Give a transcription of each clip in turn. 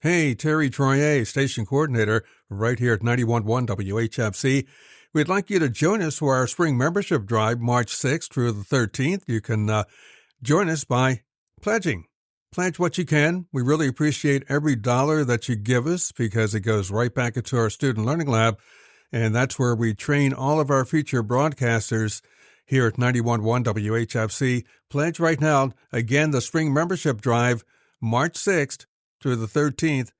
Hey, Terry Troyer, station coordinator, right here at 91.1 WHFC. We'd like you to join us for our spring membership drive, March 6th through the 13th. You can join us by pledging. Pledge what you can. We really appreciate every dollar that you give us because it goes right back into our Student Learning Lab, and that's where we train all of our future broadcasters here at 91.1 WHFC. Pledge right now. Again, the spring membership drive, March 6th through the 13th.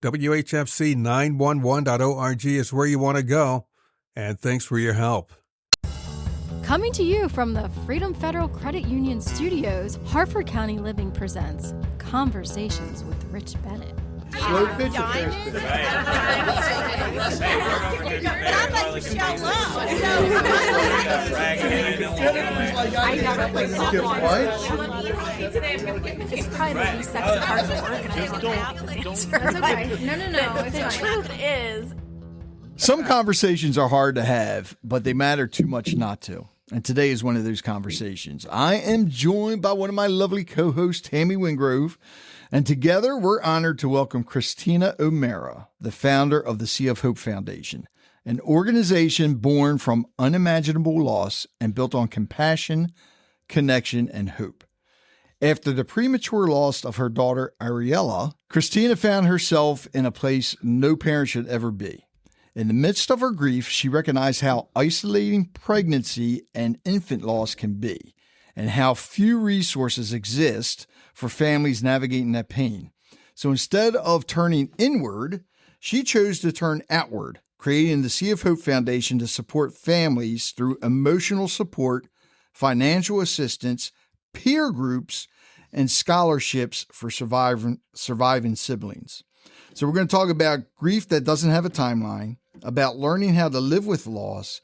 WHFC911.org is where you want to go. And thanks for your help. Coming to you from the Freedom Federal Credit Union Studios, Harford County Living presents Conversations with Rich Bennett. Slow pitch affairs. It's probably the least sexy part of organizing. No. The truth is, some conversations are hard to have, but they matter too much not to. And today is one of those conversations. I am joined by one of my lovely co-hosts, Tammy Wingrove. And together, we're honored to welcome Christina O'Mara, the founder of the Sea of Hope Foundation, an organization born from unimaginable loss and built on compassion, connection, and hope. After the premature loss of her daughter, Ariella, Christina found herself in a place no parent should ever be. In the midst of her grief, she recognized how isolating pregnancy and infant loss can be, and how few resources exist for families navigating that pain. So instead of turning inward, she chose to turn outward, creating the Sea of Hope Foundation to support families through emotional support, financial assistance, peer groups, and scholarships for surviving siblings. So we're going to talk about grief that doesn't have a timeline, about learning how to live with loss,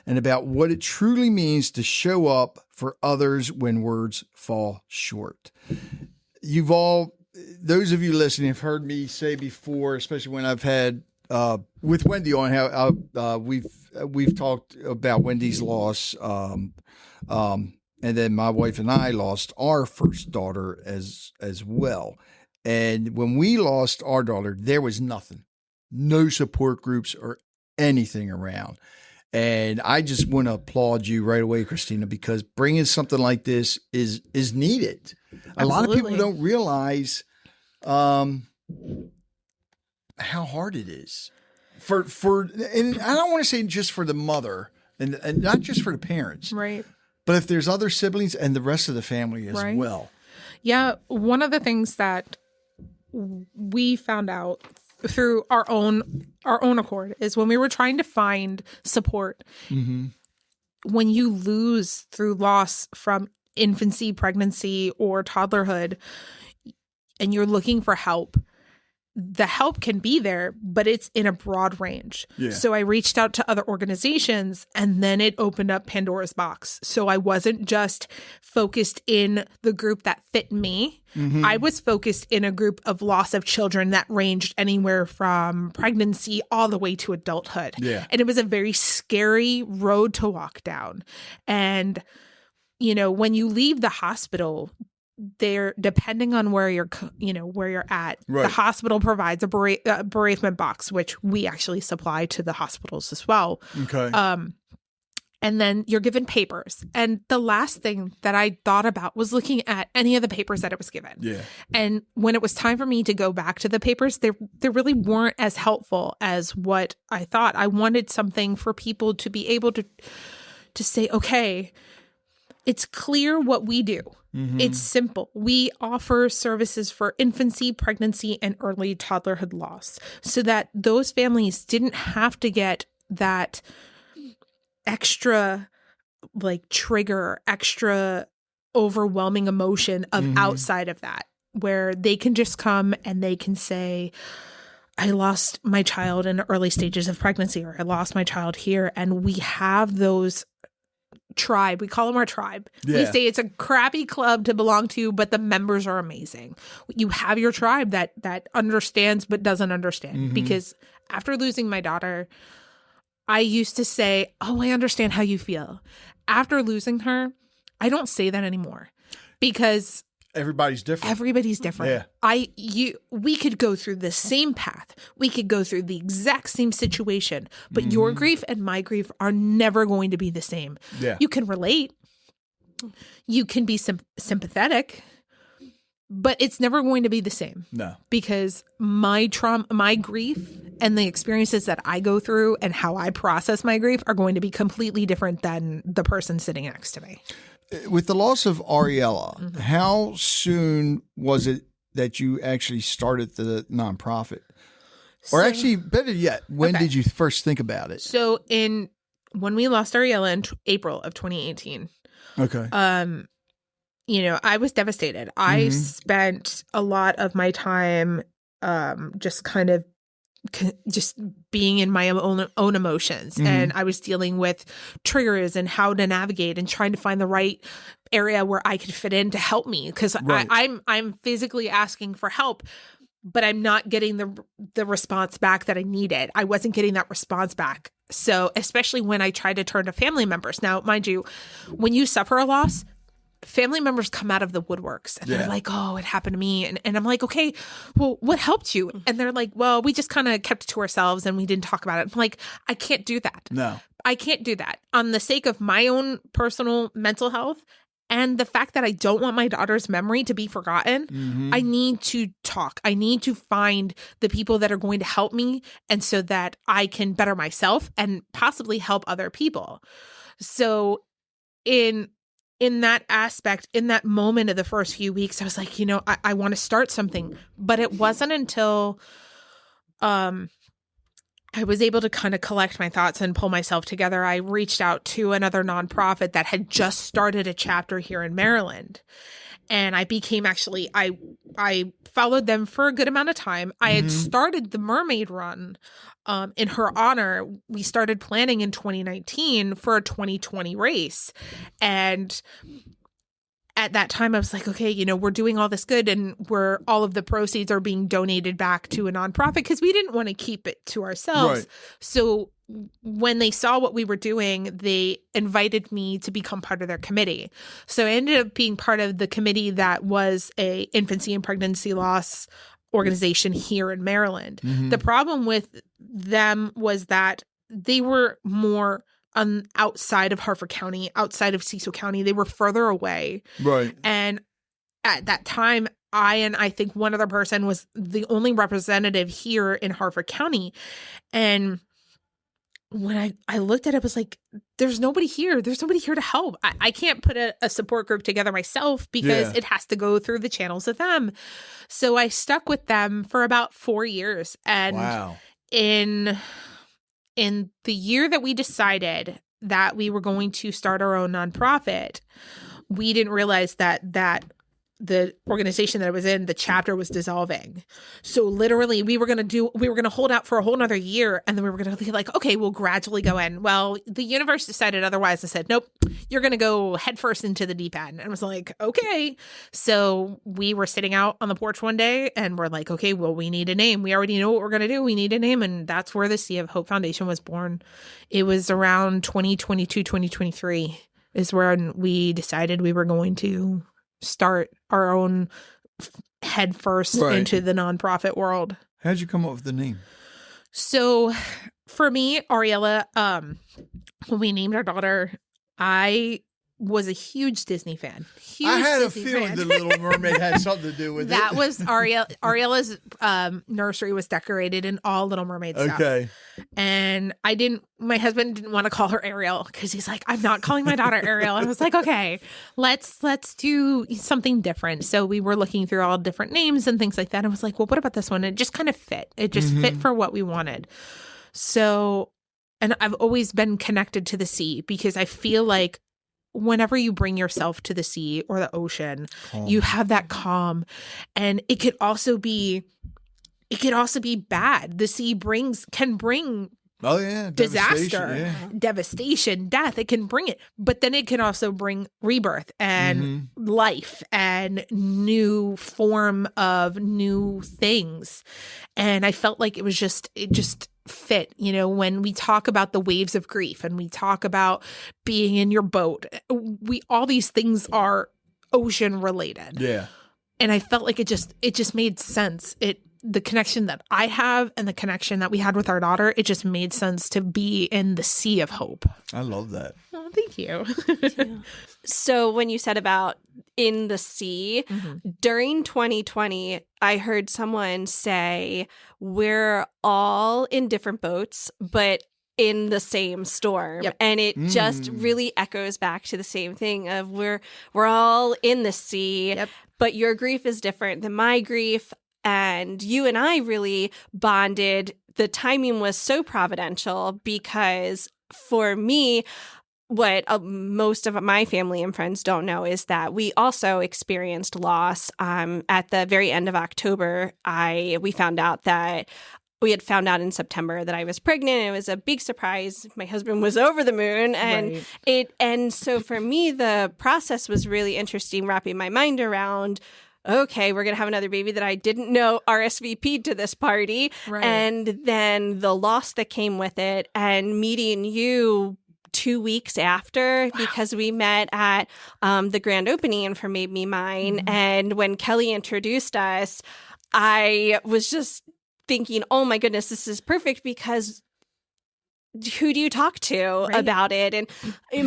and about what it truly means to show up for others when words fall short. Those of you listening have heard me say before, especially when I've had with Wendy on how we've talked about Wendy's loss, and then my wife and I lost our first daughter as well. And when we lost our daughter, there was nothing, no support groups or anything around. And I just want to applaud you right away, Christina, because bringing something like this is needed. Absolutely. A lot of people don't realize how hard it is and I don't want to say just for the mother and not just for the parents, right? But if there's other siblings and the rest of the family as well. Yeah, one of the things that we found out through our own accord is when we were trying to find support. Mm-hmm. When you lose through loss from infancy, pregnancy, or toddlerhood, and you're looking for help, the help can be there, but it's in a broad range. Yeah. So I reached out to other organizations, and then it opened up Pandora's box. So I wasn't just focused in the group that fit me. Mm-hmm. I was focused in a group of loss of children that ranged anywhere from pregnancy all the way to adulthood. Yeah. And it was a very scary road to walk down. And, when you leave the hospital, they're depending on where you're at. Right. The hospital provides a bereavement box, which we actually supply to the hospitals as well. Okay. And then you're given papers. And the last thing that I thought about was looking at any of the papers that it was given. Yeah. And when it was time for me to go back to the papers, they really weren't as helpful as what I thought. I wanted something for people to be able to say, okay, it's clear what we do. Mm-hmm. It's simple. We offer services for infancy, pregnancy, and early toddlerhood loss so that those families didn't have to get that extra trigger, extra overwhelming emotion of outside of that, where they can just come and they can say, I lost my child in the early stages of pregnancy, or I lost my child here. And we have those tribe. We call them our tribe. Yeah. We say it's a crappy club to belong to, but the members are amazing. You have your tribe that understands but doesn't understand. Because after losing my daughter, I used to say, oh, I understand how you feel. After losing her, I don't say that anymore because Everybody's different. Everybody's different. Yeah. We could go through the same path. We could go through the exact same situation, but your grief and my grief are never going to be the same. Yeah. You can relate. You can be sympathetic, but it's never going to be the same. No. Because my trauma, my grief and the experiences that I go through and how I process my grief are going to be completely different than the person sitting next to me. With the loss of Ariella, how soon was it that you actually started the nonprofit? Or actually, better yet, when did you first think about it? So when we lost Ariella in April of 2018, okay. I was devastated. I spent a lot of my time just kind of just being in my own emotions. And I was dealing with triggers and how to navigate and trying to find the right area where I could fit in to help me. Because I'm physically asking for help, but I'm not getting the response back that I needed. I wasn't getting that response back. So especially when I tried to turn to family members. Now, mind you, when you suffer a loss, family members come out of the woodworks and they're like, oh, it happened to me. And I'm like, okay, well, what helped you? And they're like, well, we just kind of kept it to ourselves and we didn't talk about it. I'm like, I can't do that. No, I can't do that on the sake of my own personal mental health. And the fact that I don't want my daughter's memory to be forgotten, I need to talk. I need to find the people that are going to help me and so that I can better myself and possibly help other people. So in that aspect, in that moment of the first few weeks, I was like, I want to start something. But it wasn't until I was able to kind of collect my thoughts and pull myself together. I reached out to another nonprofit that had just started a chapter here in Maryland. And I became I followed them for a good amount of time. I had started the Mermaid Run in her honor. We started planning in 2019 for a 2020 race. And at that time, I was like, okay, we're doing all this good and all of the proceeds are being donated back to a nonprofit because we didn't want to keep it to ourselves. Right. So when they saw what we were doing, they invited me to become part of their committee. So I ended up being part of the committee that was a infancy and pregnancy loss organization here in Maryland. The problem with them was that they were more outside of Harford County, outside of Cecil County. They were further away. Right. And at that time, I think one other person was the only representative here in Harford County. And when I looked at it, I was like, there's nobody here. There's nobody here to help. I can't put a support group together myself because it has to go through the channels of them. So I stuck with them for about 4 years. And in the year that we decided that we were going to start our own nonprofit, we didn't realize that the organization that I was in, the chapter was dissolving. So literally we were going to hold out for a whole nother year. And then we were going to be like, okay, we'll gradually go in. Well, the universe decided otherwise and said, nope, you're going to go headfirst into the deep end. And I was like, okay. So we were sitting out on the porch one day and we're like, okay, well, we need a name. We already know what we're going to do. We need a name. And that's where the Sea of Hope Foundation was born. It was around 2022, 2023 is where we decided we were going to start our own head first into the nonprofit world. How'd you come up with the name? So for me, Ariella, when we named our daughter, I was a huge Disney fan. I had a feeling The Little Mermaid had something to do with that it. Was Ariella's nursery was decorated in all Little Mermaid stuff. Okay. And my husband didn't want to call her Ariel because he's like, I'm not calling my daughter Ariel. And I was like, okay, let's do something different. So we were looking through all different names and things like that. I was like, well, what about this one? It just kind of fit. It just fit for what we wanted. So, and I've always been connected to the sea because I feel like whenever you bring yourself to the sea or the ocean, you have that calm. And it could also be bad. The sea can bring disaster, devastation, death. It can bring it, but then it can also bring rebirth and life and new form of new things. And I felt like it just fit, when we talk about the waves of grief and we talk about being in your boat, all these things are ocean related. Yeah. And I felt like it just made sense. The connection that I have and the connection that we had with our daughter, it just made sense to be in the sea of hope. I love that. Oh, thank you. So when you said about in the sea, during 2020, I heard someone say, we're all in different boats, but in the same storm. Yep. And it just really echoes back to the same thing of we're all in the sea, but your grief is different than my grief. And you and I really bonded. The timing was so providential because for me, what most of my family and friends don't know is that we also experienced loss. At the very end of October, we found out that we had found out in September that I was pregnant. It was a big surprise. My husband was over the moon, and so for me, the process was really interesting, wrapping my mind around. Okay, we're going to have another baby that I didn't know RSVP'd to this party. Right. And then the loss that came with it and meeting you 2 weeks after because we met at the grand opening for Made Me Mine. And when Kelly introduced us, I was just thinking, oh my goodness, this is perfect because who do you talk to about it? And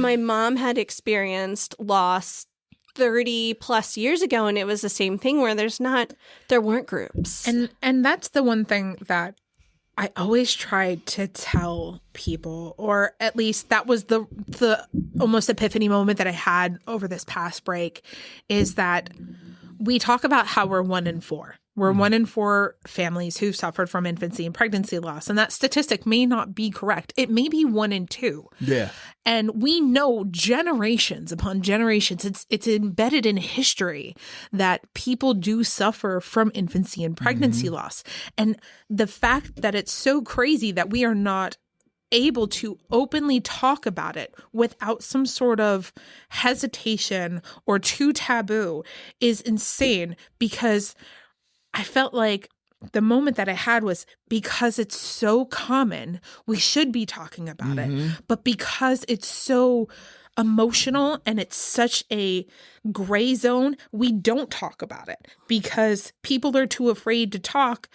my mom had experienced loss 30 plus years ago, and it was the same thing where there weren't groups. And that's the one thing that I always tried to tell people, or at least that was the almost epiphany moment that I had over this past break, is that we talk about how we're 1 in 4. We're 1 in 4 families who've suffered from infancy and pregnancy loss. And that statistic may not be correct. It may be 1 in 2. Yeah. And we know generations upon generations, it's embedded in history that people do suffer from infancy and pregnancy loss. And the fact that it's so crazy that we are not able to openly talk about it without some sort of hesitation or too taboo is insane, because I felt like the moment that I had was because it's so common, we should be talking about it. But because it's so emotional and it's such a gray zone, we don't talk about it because people are too afraid to talk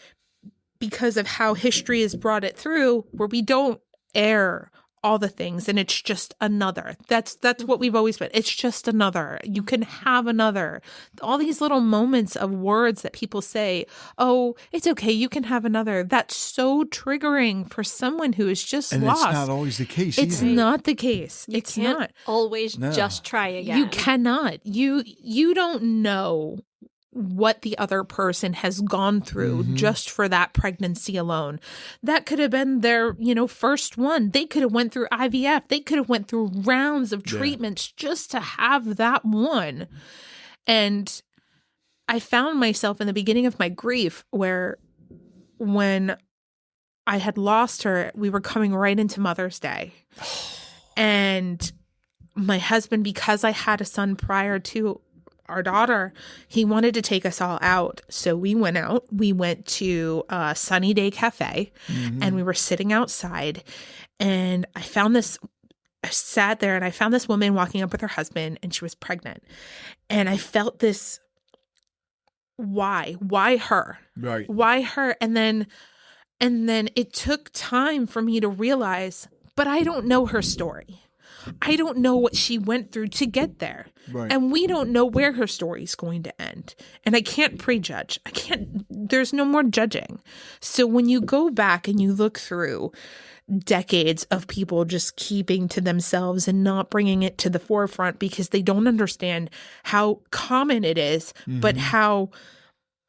because of how history has brought it through, where we don't air all the things, and it's just another. That's what we've always been. It's just another. You can have another. All these little moments of words that people say, oh, it's okay, you can have another. That's so triggering for someone who is just lost. And it's not always the case It's either. not the case. You it's can't not. always just try again. You cannot. You don't know what the other person has gone through just for that pregnancy alone. That could have been their, first one. They could have went through IVF. They could have went through rounds of treatments just to have that one. And I found myself in the beginning of my grief where when I had lost her, we were coming right into Mother's Day. And my husband, because I had a son prior to our daughter, he wanted to take us all out. So we went out. We went to a Sunny Day Cafe and we were sitting outside, and I sat there and I found this woman walking up with her husband, and she was pregnant. And I felt this, why her? Right. Why her? And then it took time for me to realize, but I don't know her story. I don't know what she went through to get there. Right. And we don't know where her story is going to end. And I can't prejudge. There's no more judging. So when you go back and you look through decades of people just keeping to themselves and not bringing it to the forefront because they don't understand how common it is, but how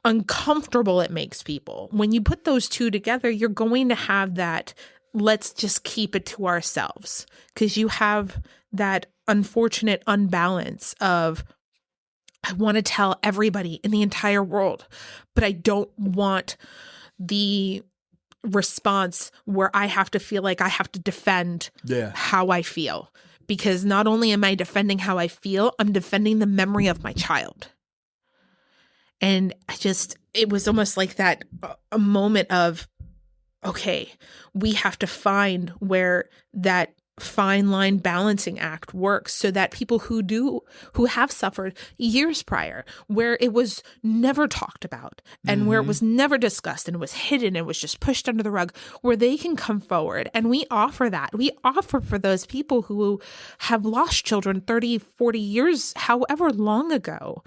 uncomfortable it makes people. When you put those two together, you're going to have that, let's just keep it to ourselves, because you have that unfortunate unbalance of, I want to tell everybody in the entire world, but I don't want the response where I have to feel like I have to defend how I feel, because not only am I defending how I feel, I'm defending the memory of my child. And it was almost like that, a moment of, okay, we have to find where that fine line balancing act works so that people who have suffered years prior, where it was never talked about and where it was never discussed and it was hidden, it was just pushed under the rug, where they can come forward. And we offer that. We offer for those people who have lost children 30, 40 years, however long ago,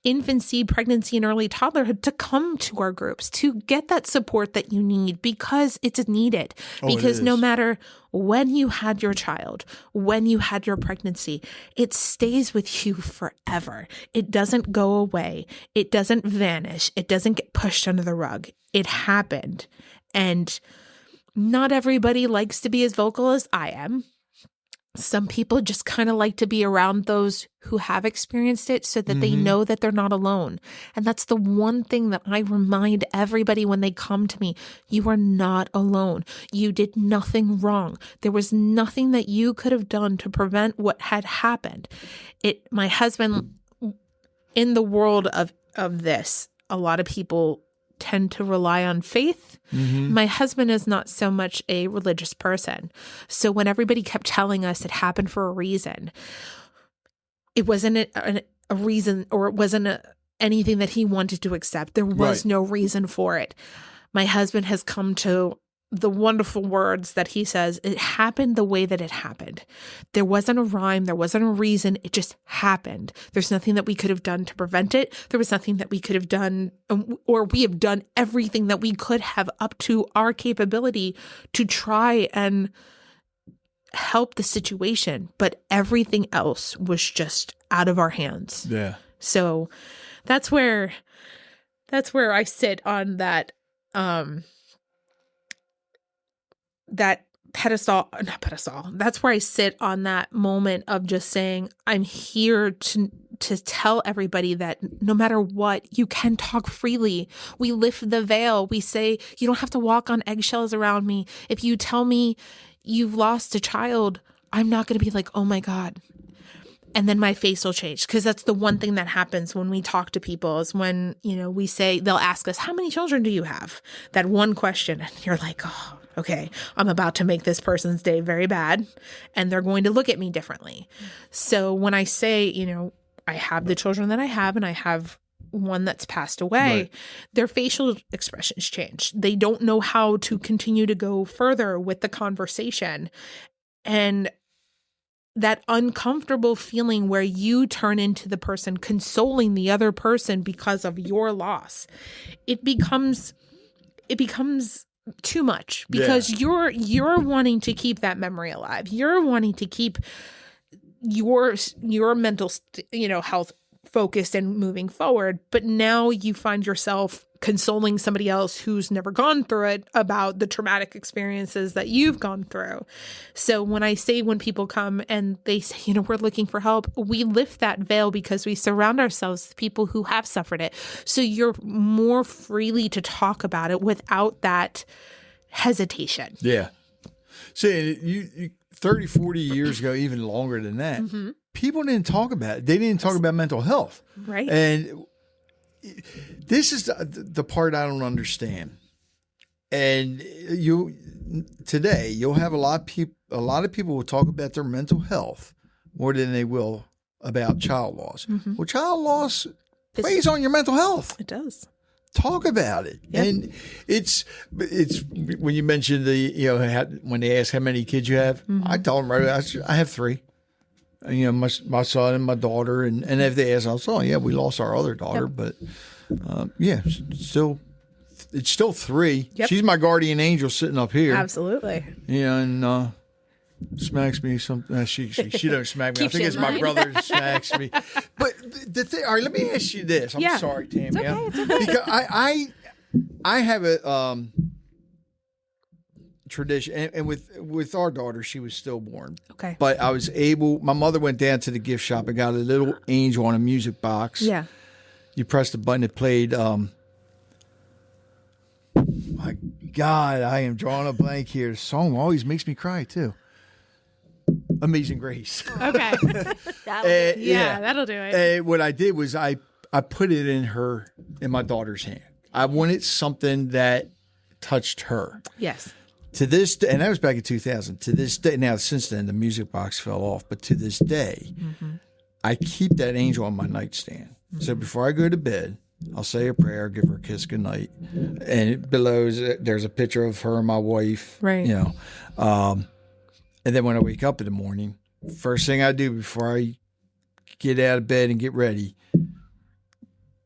infancy, pregnancy, and early toddlerhood, to come to our groups, to get that support that you need, because it's needed. Because no matter when you had your child, when you had your pregnancy, it stays with you forever. It doesn't go away. It doesn't vanish. It doesn't get pushed under the rug. It happened. And not everybody likes to be as vocal as I am. Some people just kind of like to be around those who have experienced it so that they know that they're not alone. And that's the one thing that I remind everybody when they come to me. You are not alone. You did nothing wrong. There was nothing that you could have done to prevent what had happened. My husband, in the world of this, a lot of people tend to rely on faith. My husband is not so much a religious person. So when everybody kept telling us it happened for a reason, it wasn't a reason, or it wasn't anything that he wanted to accept. There was no reason for it. My husband has come to the wonderful words that he says, it happened the way that it happened. There wasn't a rhyme. There wasn't a reason. It just happened. There's nothing that we could have done to prevent it. There was nothing that we could have done, or we have done everything that we could have up to our capability to try and help the situation. But everything else was just out of our hands. Yeah. So that's where I sit on that, that not pedestal. That's where I sit on that moment of just saying, I'm here to tell everybody that no matter what, you can talk freely. We lift the veil. We say, you don't have to walk on eggshells around me. If you tell me you've lost a child, I'm not going to be like, oh my God. And then my face will change, because that's the one thing that happens when we talk to people is when, we say, they'll ask us, how many children do you have? That one question. And you're like, oh, okay, I'm about to make this person's day very bad, and they're going to look at me differently. So when I say, I have the children that I have, and I have one that's passed away, their facial expressions change. They don't know how to continue to go further with the conversation. And that uncomfortable feeling where you turn into the person consoling the other person because of your loss, it becomes too much, because you're wanting to keep that memory alive. You're wanting to keep your mental health focused and moving forward. But now you find yourself consoling somebody else who's never gone through it about the traumatic experiences that you've gone through. So when people come and they say, we're looking for help, we lift that veil because we surround ourselves with people who have suffered it. So you're more freely to talk about it without that hesitation. Yeah. See, you 30, 40 years ago, even longer than that, people didn't talk about it. They didn't talk about mental health. Right. And this is the part I don't understand. And today you'll have a lot of people will talk about their mental health more than they will about child loss. Well, child loss plays on your mental health. It does. Talk about it. Yep. And it's when you mentioned when they ask how many kids you have, I tell them I have 3. My son and my daughter, and if they ask, I'll say, we lost our other daughter, but it's still 3. Yep. She's my guardian angel sitting up here. Absolutely. And smacks me something. She don't smack me. I think it's my brother that smacks me. But the thing, all right, let me ask you this. I'm sorry, Tammy. It's okay. Because I have a tradition, and with our daughter, she was stillborn. Okay. But I was able. My mother went down to the gift shop and got a little angel on a music box. Yeah. You pressed the button, it played. My God, I am drawing a blank here. The song always makes me cry too. Amazing Grace. Okay. That'll do it. And what I did was I put it in my daughter's hand. I wanted something that touched her. Yes. to this day, and that was back in 2000. To this day, now since then the music box fell off, but to this day, I keep that angel on my nightstand. So before I go to bed, I'll say a prayer, give her a kiss goodnight, and below there's a picture of her and my wife. Right. You know, and then when I wake up in the morning, first thing I do before I get out of bed and get ready,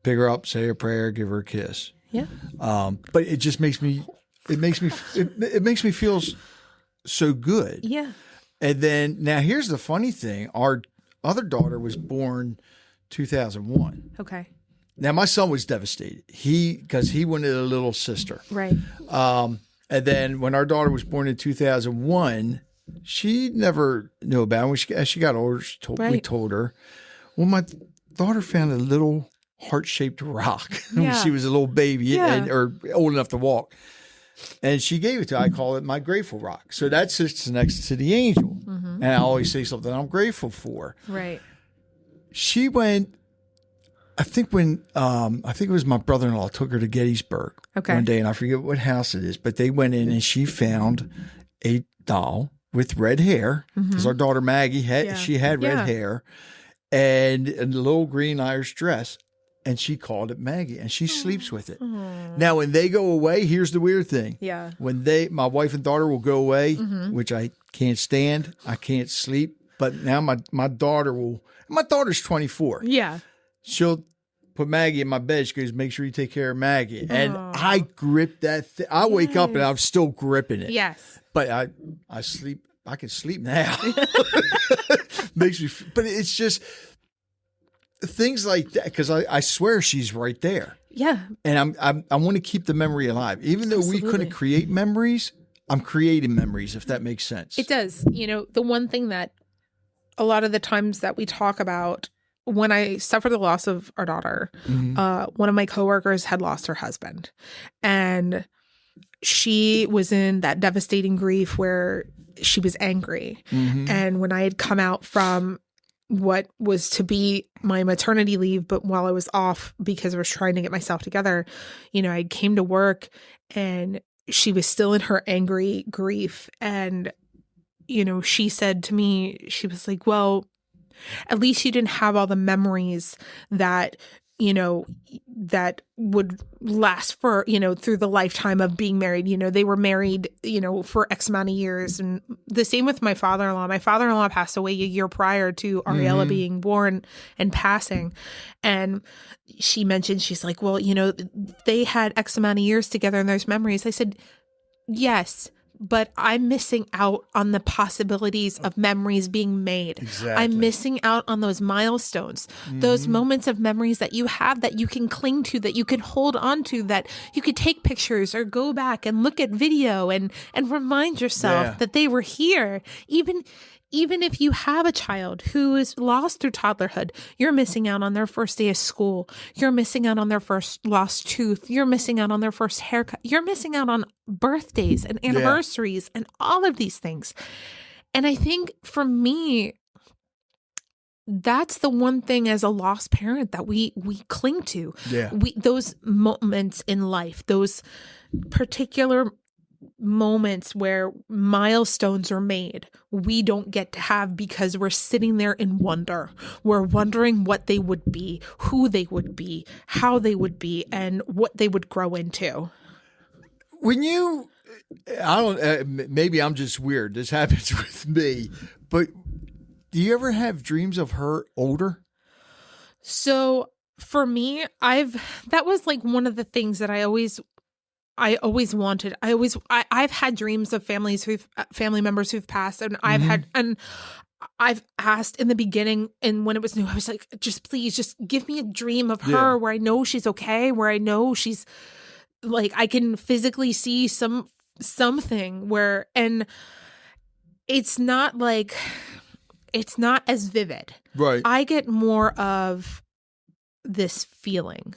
pick her up, say a prayer, give her a kiss. Yeah. But it just makes me feel so good. Yeah. And then now here's the funny thing: our other daughter was born 2001. Okay. Now my son was devastated. Because he wanted a little sister. Right. And then when our daughter was born in 2001, she never knew about it. As she got older, we told her. Well, my daughter found a little heart-shaped rock when she was a little baby or old enough to walk. And she gave it to me. I call it my grateful rock. So that sits next to the angel. And I always say something I'm grateful for. Right. She went, I think it was my brother-in-law took her to Gettysburg one day, and I forget what house it is, but they went in and she found a doll with red hair, because our daughter Maggie had red hair, and a little green Irish dress. And she called it Maggie, and she sleeps with it. Now, when they go away, here's the weird thing. Yeah. When my wife and daughter will go away, which I can't stand, I can't sleep. But now my daughter's 24. Yeah. She'll put Maggie in my bed. She goes, make sure you take care of Maggie. And I grip that thing. I wake up and I'm still gripping it. Yes. But I sleep. I can sleep now. Makes me, but it's just things like that, because I swear she's right there. Yeah. And I want to keep the memory alive. Even though we couldn't create memories, I'm creating memories, if that makes sense. It does. You know, the one thing that a lot of the times that we talk about, when I suffered the loss of our daughter, one of my coworkers had lost her husband. And she was in that devastating grief where she was angry. And when I had come out from what was to be my maternity leave, but while I was off because I was trying to get myself together, you know, I came to work and she was still in her angry grief. And, you know, she said to me, she was like, well, at least you didn't have all the memories that, you know, that would last for, you know, through the lifetime of being married. You know, they were married, you know, for X amount of years. And the same with my father-in-law. My father-in-law passed away a year prior to Ariella being born and passing. And she mentioned, she's like, well, you know, they had X amount of years together and there's memories. I said, yes, but I'm missing out on the possibilities of memories being made. Exactly. I'm missing out on those milestones, those moments of memories that you have that you can cling to, that you can hold on to, that you could take pictures or go back and look at video and remind yourself that they were here. Even if you have a child who is lost through toddlerhood, you're missing out on their first day of school. You're missing out on their first lost tooth. You're missing out on their first haircut. You're missing out on birthdays and anniversaries and all of these things. And I think for me, that's the one thing as a lost parent that we cling to. Yeah. Those moments in life, those particular moments where milestones are made, we don't get to have because we're sitting there in wonder. We're wondering what they would be, who they would be, how they would be, and what they would grow into. When you, I don't, maybe I'm just weird. This happens with me, but do you ever have dreams of her older? So for me, that was like one of the things that I always wanted. I've had dreams of family members who've passed, and I've asked in the beginning, and when it was new, I was like, please give me a dream of her where I know she's okay, where I know she's like, I can physically see something where, and it's not as vivid. Right. I get more of this feeling.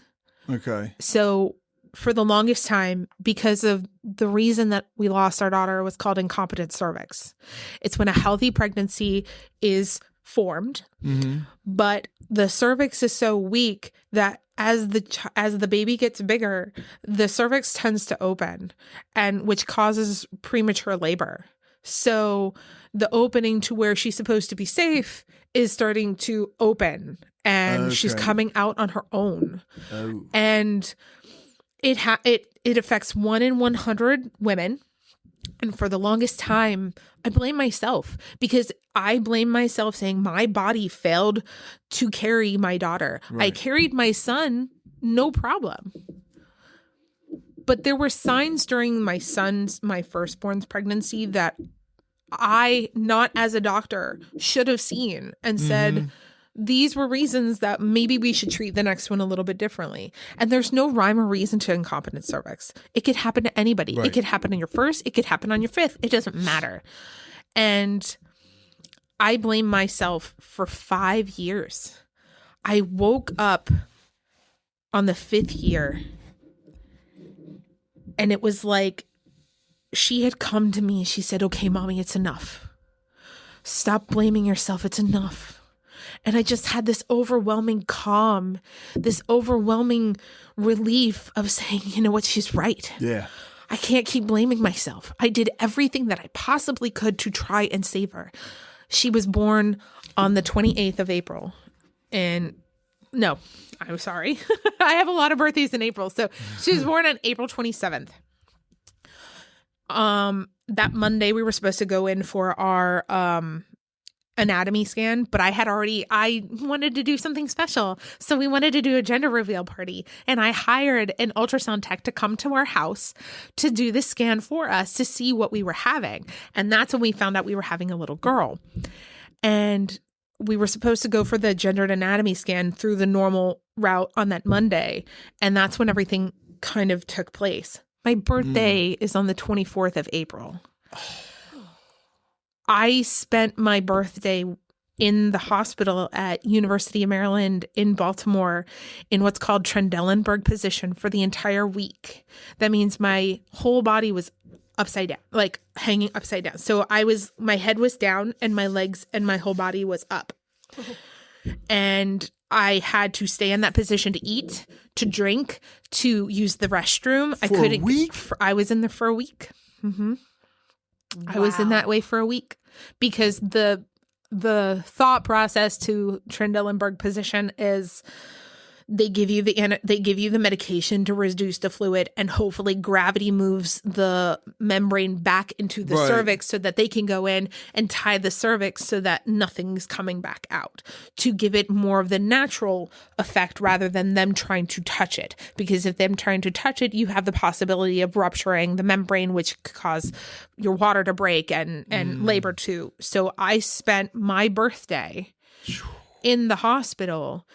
Okay. So for the longest time, because of the reason that we lost our daughter was called incompetent cervix. It's when a healthy pregnancy is formed, but the cervix is so weak that as the baby gets bigger, the cervix tends to open, and which causes premature labor. So the opening to where she's supposed to be safe is starting to open, and she's coming out on her own. Oh. And it affects 1 in 100 women. And for the longest time, I blame myself, because I blame myself saying my body failed to carry my daughter. Right. I carried my son, no problem. But there were signs during my firstborn's pregnancy that I, not as a doctor, should have seen and said, these were reasons that maybe we should treat the next one a little bit differently. And there's no rhyme or reason to incompetent cervix. It could happen to anybody. Right. It could happen on your first. It could happen on your fifth. It doesn't matter. And I blame myself for 5 years. I woke up on the 5th year, and it was like she had come to me. She said, okay, mommy, it's enough. Stop blaming yourself. It's enough. And I just had this overwhelming calm, this overwhelming relief of saying, you know what, she's right. Yeah. I can't keep blaming myself. I did everything that I possibly could to try and save her. She was born on the 28th of April. And no, I'm sorry. I have a lot of birthdays in April. So she was born on April 27th. That Monday we were supposed to go in for our anatomy scan, but I wanted to do something special. So we wanted to do a gender reveal party, and I hired an ultrasound tech to come to our house to do the scan for us to see what we were having. And that's when we found out we were having a little girl. And we were supposed to go for the gendered anatomy scan through the normal route on that Monday. And that's when everything kind of took place. My birthday is on the 24th of April. I spent my birthday in the hospital at University of Maryland in Baltimore in what's called Trendelenburg position for the entire week. That means my whole body was upside down, like hanging upside down. So my head was down and my legs and my whole body was up. And I had to stay in that position to eat, to drink, to use the restroom. For a week? I was in there for a week. Mm-hmm. Wow. I was in that way for a week because the thought process to Trendelenburg position is they give you the medication to reduce the fluid, and hopefully gravity moves the membrane back into the cervix so that they can go in and tie the cervix so that nothing's coming back out, to give it more of the natural effect rather than them trying to touch it. Because if them trying to touch it, you have the possibility of rupturing the membrane, which could cause your water to break and labor too. So I spent my birthday in the hospital,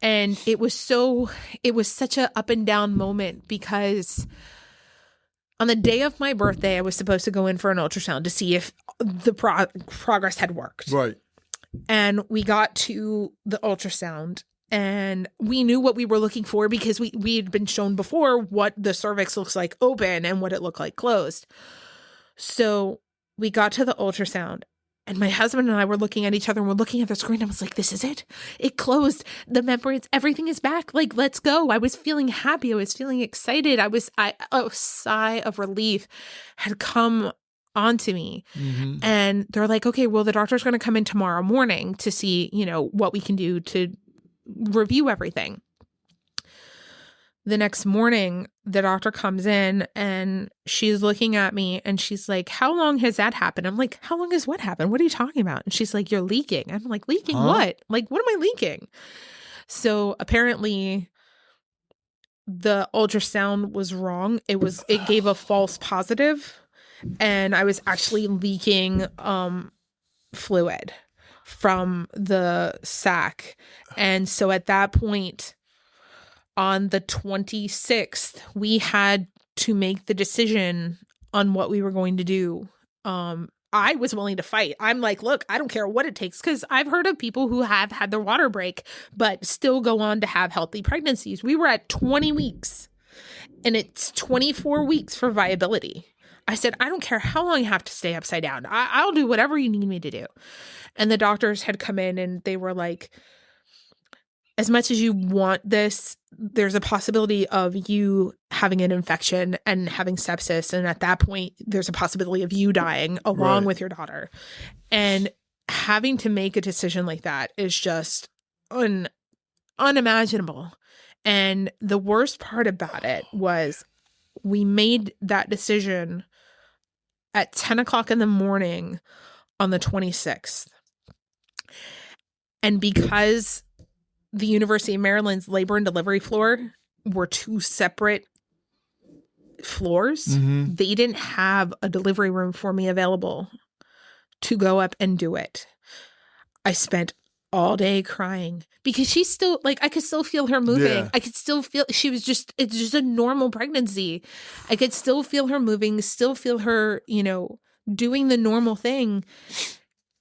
and it was such a up and down moment, because on the day of my birthday I was supposed to go in for an ultrasound to see if the progress had worked. Right. And we got to the ultrasound and we knew what we were looking for because we had been shown before what the cervix looks like open and what it looked like closed. So we got to the ultrasound, and my husband and I were looking at each other and we're looking at the screen. I was like, this is it. It closed. The membranes, everything is back. Like, let's go. I was feeling happy. I was feeling excited. A sigh of relief had come onto me. Mm-hmm. And they're like, okay, well, the doctor's going to come in tomorrow morning to see, what we can do to review everything. The next morning, the doctor comes in and she's looking at me and she's like, how long has that happened? I'm like, how long has what happened? What are you talking about? And she's like, you're leaking. I'm like, leaking what? Like, what am I leaking? So apparently the ultrasound was wrong. It gave a false positive, and I was actually leaking fluid from the sac. And so at that point, on the 26th, we had to make the decision on what we were going to do. I was willing to fight. I'm like, look, I don't care what it takes, because I've heard of people who have had their water break, but still go on to have healthy pregnancies. We were at 20 weeks, and it's 24 weeks for viability. I said, I don't care how long you have to stay upside down. I'll do whatever you need me to do. And the doctors had come in and they were like, as much as you want this, there's a possibility of you having an infection and having sepsis. And at that point, there's a possibility of you dying along with your daughter. And having to make a decision like that is just unimaginable. And the worst part about it was we made that decision at 10 o'clock in the morning on the 26th. And because the University of Maryland's labor and delivery floor were two separate floors, they didn't have a delivery room for me available to go up and do it. I spent all day crying because she's still like, I could still feel her moving. Yeah. I could still feel it's just a normal pregnancy. I could still feel her moving, still feel her, doing the normal thing.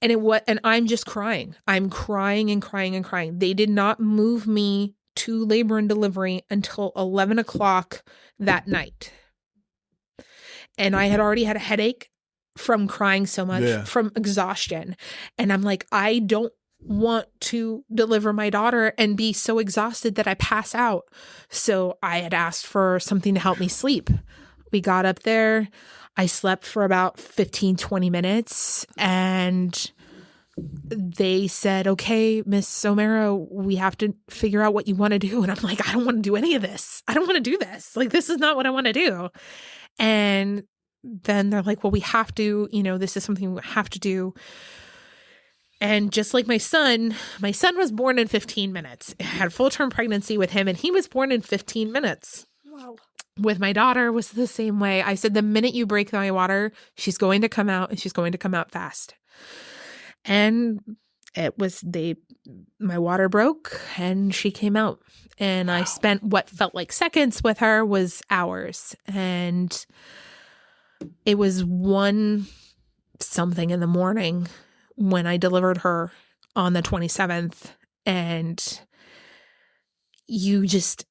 And I'm just crying. I'm crying and crying and crying. They did not move me to labor and delivery until 11 o'clock that night. And I had already had a headache from crying so much, from exhaustion. And I'm like, I don't want to deliver my daughter and be so exhausted that I pass out. So I had asked for something to help me sleep. We got up there. I slept for about 15, 20 minutes, and they said, okay, Miss O'Mara, we have to figure out what you want to do. And I'm like, I don't want to do any of this. I don't want to do this. Like, this is not what I want to do. And then they're like, well, we have to, this is something we have to do. And just like my son was born in 15 minutes. I had full-term pregnancy with him, and he was born in 15 minutes. Wow. With my daughter was the same way. I said, the minute you break my water, she's going to come out, and she's going to come out fast. And my water broke and she came out, and I spent what felt like seconds with her was hours. And it was 1-something in the morning when I delivered her on the 27th, and you just,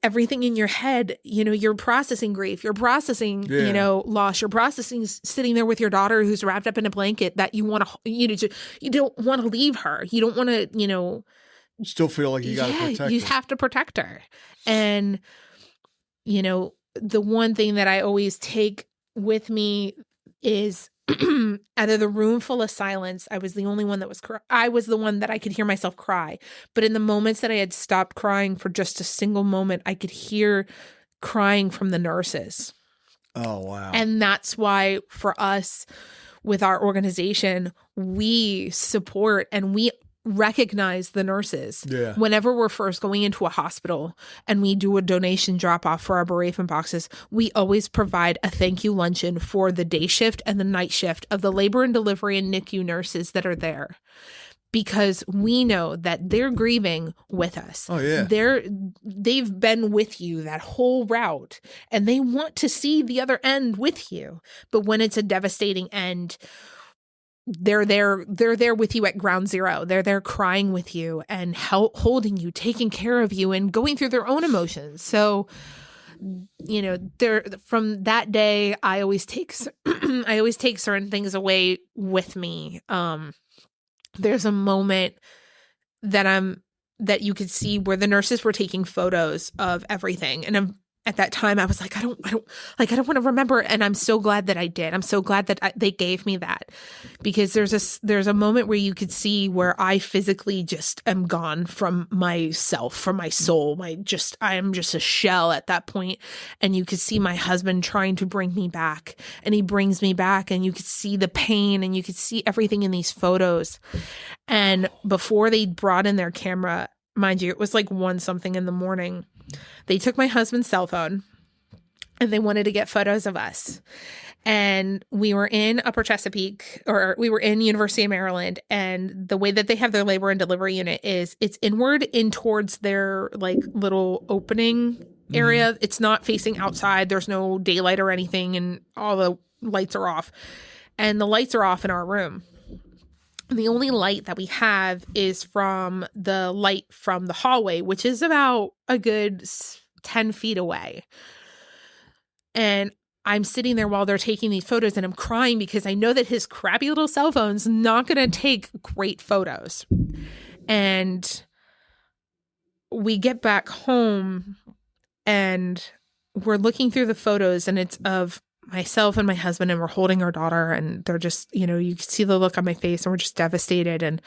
everything in your head, you're processing grief, you're processing, loss, you're processing sitting there with your daughter who's wrapped up in a blanket that you want to, you don't want to leave her. You don't want to, You still feel like you got to protect her. You have to protect her. And, the one thing that I always take with me is out of the room full of silence, I was the only one that was I was the one that I could hear myself cry. But in the moments that I had stopped crying for just a single moment, I could hear crying from the nurses. Oh, wow. And that's why for us, with our organization, we support and we recognize the nurses. Yeah. Whenever we're first going into a hospital and we do a donation drop off for our bereavement boxes, we always provide a thank you luncheon for the day shift and the night shift of the labor and delivery and NICU nurses that are there, because we know that they're grieving with us. Oh yeah. They've been with you that whole route, and they want to see the other end with you. But when it's a devastating end, they're there with you at ground zero. They're there crying with you and holding you, taking care of you, and going through their own emotions. So, from that day, I always take certain things away with me. There's a moment that you could see where the nurses were taking photos of everything, and at that time, I was like, I don't want to remember. And I'm so glad that I did. I'm so glad that they gave me that, because there's a moment where you could see where I physically just am gone from myself, from my soul. I am just a shell at that point. And you could see my husband trying to bring me back, and he brings me back, and you could see the pain, and you could see everything in these photos. And before they brought in their camera, mind you, it was like 1-something in the morning. They took my husband's cell phone and they wanted to get photos of us. And we were in Upper Chesapeake, or we were in University of Maryland. And the way that they have their labor and delivery unit is it's inward in towards their little opening area. Mm-hmm. It's not facing outside. There's no daylight or anything, and all the lights are off. And the lights are off in our room. The only light that we have is from the light from the hallway, which is about a good 10 feet away. And I'm sitting there while they're taking these photos, and I'm crying because I know that his crappy little cell phone's not going to take great photos. And we get back home and we're looking through the photos, and it's of myself and my husband, and we're holding our daughter, and they're just, you can see the look on my face, and we're just devastated. And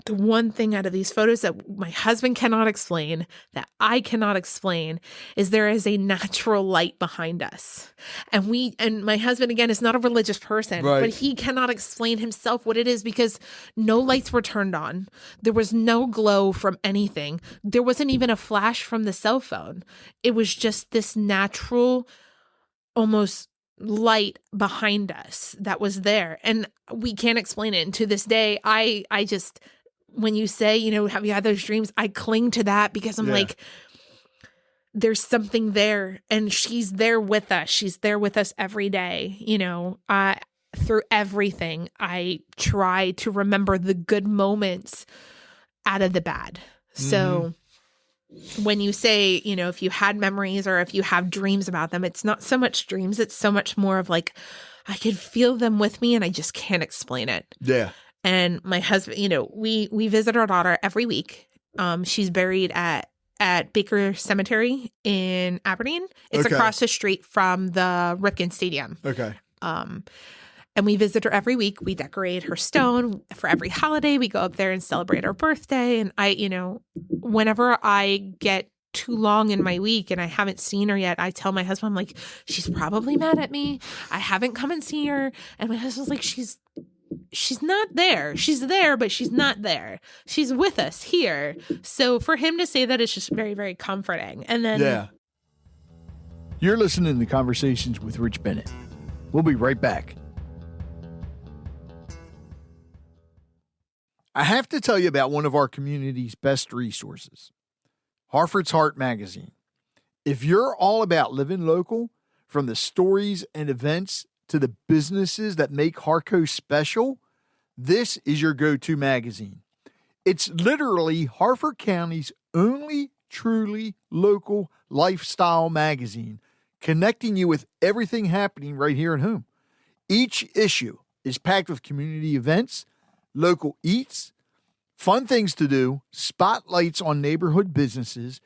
the one thing out of these photos that my husband cannot explain, that I cannot explain, is there is a natural light behind us. And my husband, again, is not a religious person, Right. but he cannot explain himself what it is, because no lights were turned on. There was no glow from anything. There wasn't even a flash from the cell phone. It was just this natural, almost light behind us that was there. And we can't explain it. And to this day, I just, when you say, have you had those dreams? I cling to that, because I'm like, there's something there, and she's there with us. She's there with us every day. Through everything, I try to remember the good moments out of the bad. So when you say, if you had memories or if you have dreams about them, it's not so much dreams. It's so much more of like, I could feel them with me and I just can't explain it. Yeah. And my husband, we visit our daughter every week. She's buried at Baker Cemetery in Aberdeen. It's across the street from the Ripken Stadium. Okay. And we visit her every week. We decorate her stone for every holiday. We go up there and celebrate her birthday. And whenever I get too long in my week and I haven't seen her yet, I tell my husband, I'm like, she's probably mad at me. I haven't come and seen her. And my husband's like, she's not there. She's there, but she's not there. She's with us here. So for him to say that, it's just very, very comforting. And then Yeah. You're listening to Conversations with Rich Bennett. We'll be right back. I have to tell you about one of our community's best resources, Harford's Heart magazine. If you're all about living local, from the stories and events to the businesses that make Harco special, this is your go-to magazine. It's literally Harford County's only truly local lifestyle magazine, connecting you with everything happening right here at home. Each issue is packed with community events, local eats, fun things to do, spotlights on neighborhood businesses,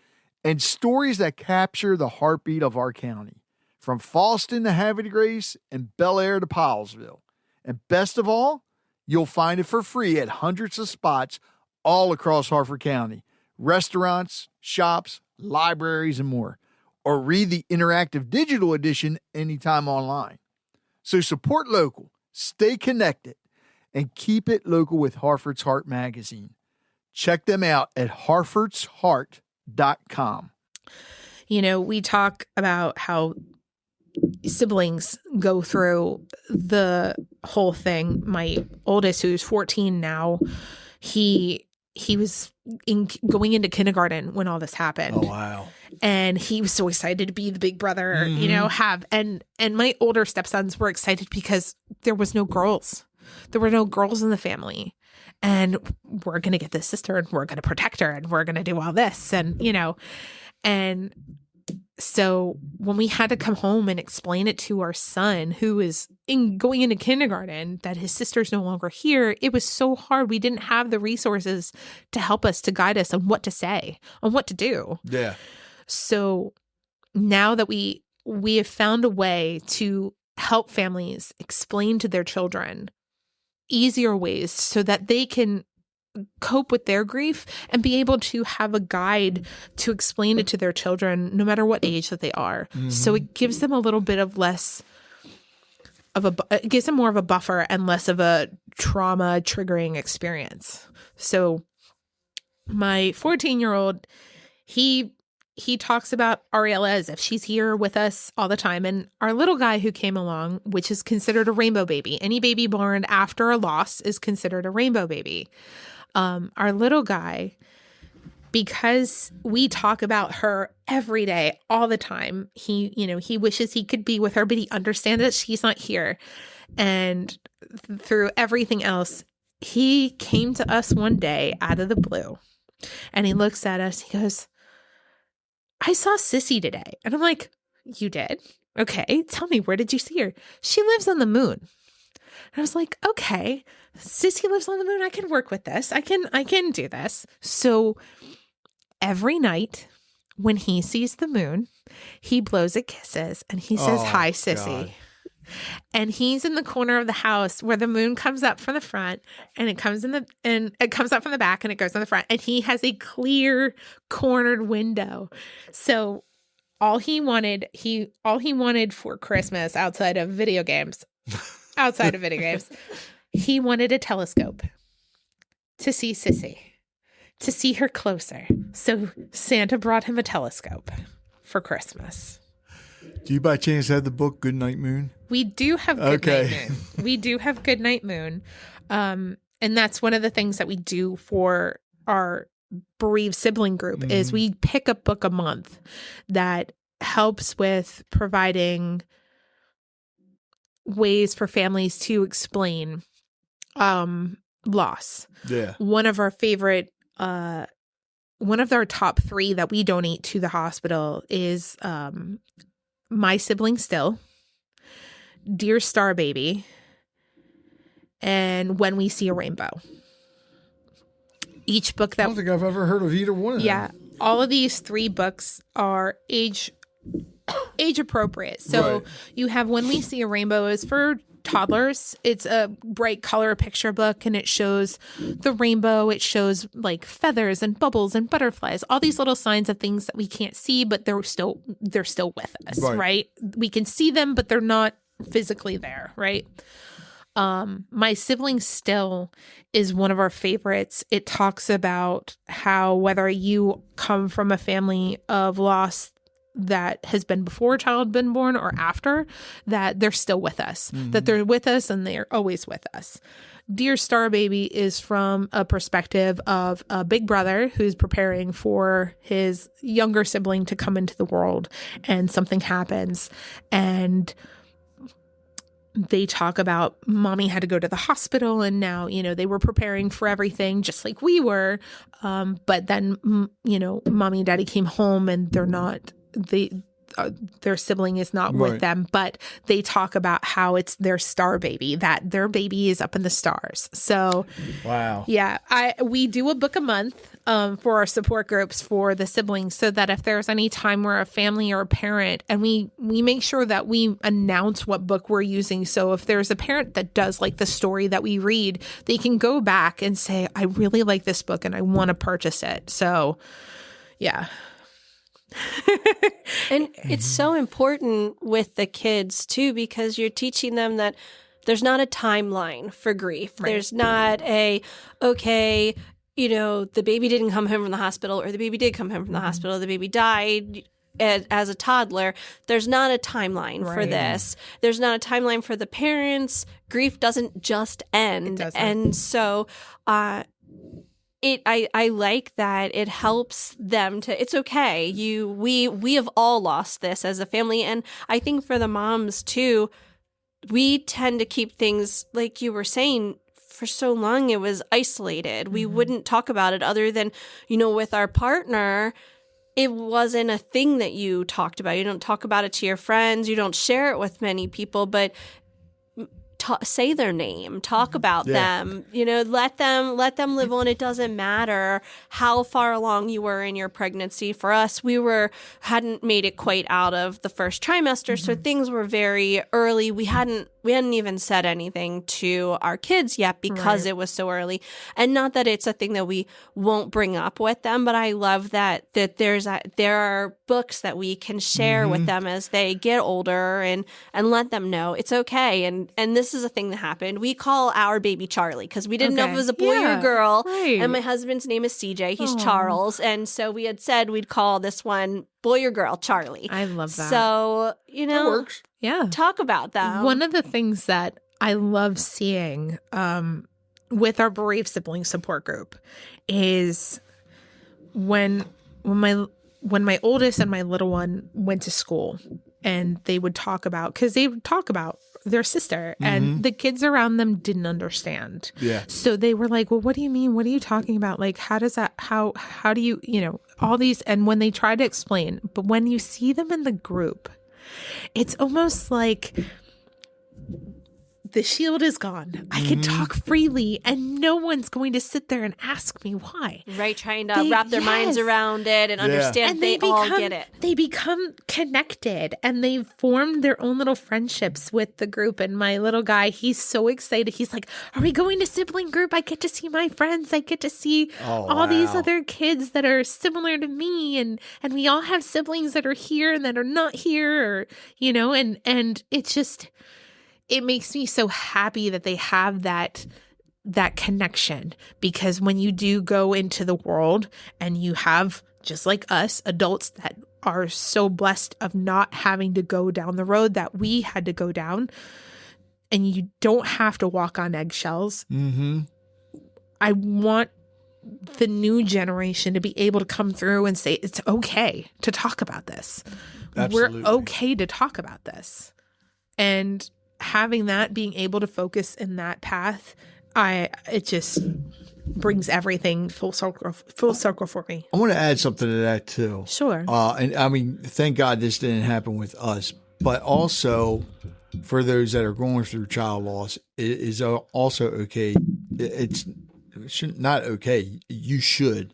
and stories that capture the heartbeat of our county, from Fallston to Havre de Grace and Bel Air to Powellsville. And best of all, you'll find it for free at hundreds of spots all across Harford County, restaurants, shops, libraries, and more. Or read the interactive digital edition anytime online. So support local, stay connected, and keep it local with Harford's Heart magazine. Check them out at harfordsheart.com. We talk about how siblings go through the whole thing. My oldest, who's 14 now, he was going into kindergarten when all this happened. Oh, wow. And he was so excited to be the big brother, and my older stepsons were excited because there was no girls. There were no girls in the family, and we're going to get this sister, and we're going to protect her, and we're going to do all this. And, and so when we had to come home and explain it to our son, who is going into kindergarten, that his sister's no longer here, it was so hard. We didn't have the resources to help us, to guide us on what to say, on what to do. Yeah. So now that we have found a way to help families explain to their children easier ways so that they can cope with their grief and be able to have a guide to explain it to their children, no matter what age that they are. So it gives them a little bit of less of it gives them more of a buffer and less of a trauma triggering experience. So my 14-year-old, he talks about Ariella as if she's here with us all the time. And our little guy who came along, which is considered a rainbow baby. Any baby born after a loss is considered a rainbow baby. Our little guy, because we talk about her every day, all the time, he wishes he could be with her, but he understands that she's not here. And through everything else, he came to us one day out of the blue, and he looks at us, he goes, I saw Sissy today. And I'm like, you did? Okay, tell me, where did you see her? She lives on the moon. And I was like, okay, Sissy lives on the moon. I can work with this. I can do this. So every night when he sees the moon, he blows it kisses and he says, hi, Sissy. God. And he's in the corner of the house where the moon comes up from the front and it comes up from the back and it goes in the front. And he has a clear cornered window. So all he wanted for Christmas outside of video games, he wanted a telescope to see Sissy, to see her closer. So Santa brought him a telescope for Christmas. Do you by chance have the book Goodnight Moon? We do have Goodnight Moon. We do have Goodnight Moon. And that's one of the things that we do for our bereaved sibling group is we pick a book a month that helps with providing ways for families to explain loss. Yeah. One of our top 3 that we donate to the hospital is My Sibling Still, Dear Star Baby, and When We See a Rainbow. Each book that I don't think I've ever heard of either one of them. Yeah. All of these 3 books are age appropriate. So you have When We See a Rainbow is for toddlers. It's a bright color picture book and it shows the rainbow. It shows like feathers and bubbles and butterflies, all these little signs of things that we can't see, but they're still with us, right? We can see them, but they're not physically there, right? My Sibling Still is one of our favorites. It talks about how whether you come from a family of loss that has been before a child been born or after, that they're still with us, that they're with us and they're always with us. Dear Star Baby is from a perspective of a big brother who's preparing for his younger sibling to come into the world and something happens. And they talk about mommy had to go to the hospital and now, they were preparing for everything just like we were. But then, mommy and daddy came home and their sibling is not with them, but they talk about how it's their star baby, that their baby is up in the stars. So, wow. Yeah, we do a book a month for our support groups for the siblings so that if there's any time where a family or a parent, and we make sure that we announce what book we're using. So if there's a parent that does like the story that we read, they can go back and say, I really like this book and I want to purchase it. So, yeah. And it's so important with the kids too, because you're teaching them that there's not a timeline for grief. Right. There's not the baby didn't come home from the hospital, or the baby did come home from the hospital, the baby died as a toddler. There's not a timeline for this. There's not a timeline for the parents. Grief doesn't just end. It doesn't. And so I like that it helps them to, it's okay. We have all lost this as a family. And I think for the moms too, we tend to keep things, like you were saying, for so long it was isolated. We wouldn't talk about it other than, with our partner, it wasn't a thing that you talked about. You don't talk about it to your friends. You don't share it with many people, but say their name, talk about them, let them live on. It doesn't matter how far along you were in your pregnancy. For us, we hadn't made it quite out of the first trimester. So things were very early. We hadn't even said anything to our kids yet because it was so early. And not that it's a thing that we won't bring up with them, but I love that there are books that we can share with them as they get older and let them know it's okay. And this is a thing that happened. We call our baby Charlie because we didn't know if it was a boy or a girl. Right. And my husband's name is CJ. He's Charles. And so we had said we'd call this one boy or girl Charlie. I love that. So, that works. Yeah. Talk about them. One of the things that I love seeing with our bereaved sibling support group is when my oldest and my little one went to school, and they would talk about their sister, and the kids around them didn't understand. Yeah. So they were like, well, what do you mean? What are you talking about? Like, how does that, how do you, all these, and when they try to explain, but when you see them in the group, it's almost like the shield is gone. I can talk freely and no one's going to sit there and ask me why. Right, trying to wrap their minds around it and understand And they all get it. They become connected and they've formed their own little friendships with the group. And my little guy, he's so excited. He's like, are we going to sibling group? I get to see my friends. I get to see all these other kids that are similar to me. And we all have siblings that are here and that are not here, or, you know, and it's just, it makes me so happy that they have that connection, because when you do go into the world and you have, just like us, adults that are so blessed of not having to go down the road that we had to go down, and you don't have to walk on eggshells. I want the new generation to be able to come through and say, it's okay to talk about this. Absolutely. We're okay to talk about this. And having that, being able to focus in that path, it just brings everything full circle for me. I want to add something to that too. Sure. And I mean, thank God this didn't happen with us, but also for those that are going through child loss, it is also okay. It's not okay. You should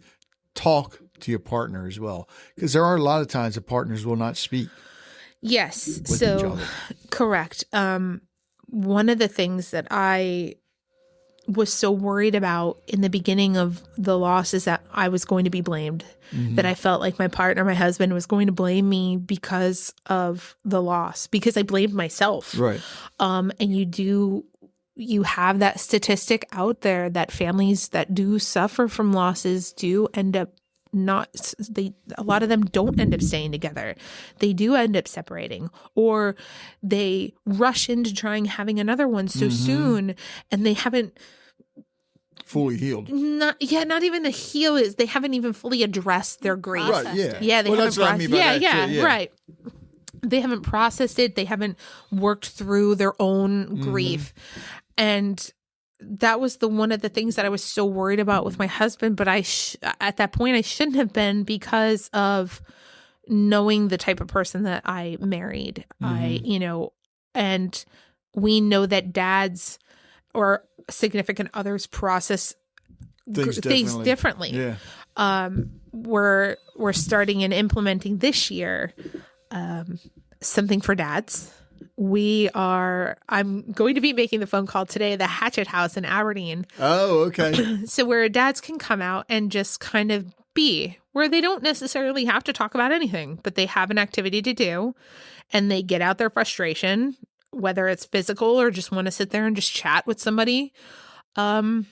talk to your partner as well, because there are a lot of times that partners will not speak. Yes. With each So other. correct. One of the things that I was so worried about in the beginning of the loss is that I was going to be blamed, that I felt like my partner, my husband, was going to blame me because of the loss, because I blamed myself. Right. And you have that statistic out there that families that do suffer from losses do end up a lot of them don't end up staying together. They do end up separating, or they rush into having another one so soon, and they haven't fully healed. Not even the heal is they haven't even fully addressed their grief. Right. Yeah. Yeah. They well, haven't that's what I mean by that too. Yeah. Right. They haven't processed it. They haven't worked through their own grief, and that was one of the things that I was so worried about with my husband. But at that point, I shouldn't have been, because of knowing the type of person that I married. And we know that dads or significant others process things differently. Yeah. We're starting and implementing this year something for dads. I'm going to be making the phone call today, the Hatchet House in Aberdeen. Oh, okay. So where dads can come out and just kind of be, where they don't necessarily have to talk about anything, but they have an activity to do and they get out their frustration, whether it's physical or just want to sit there and just chat with somebody, to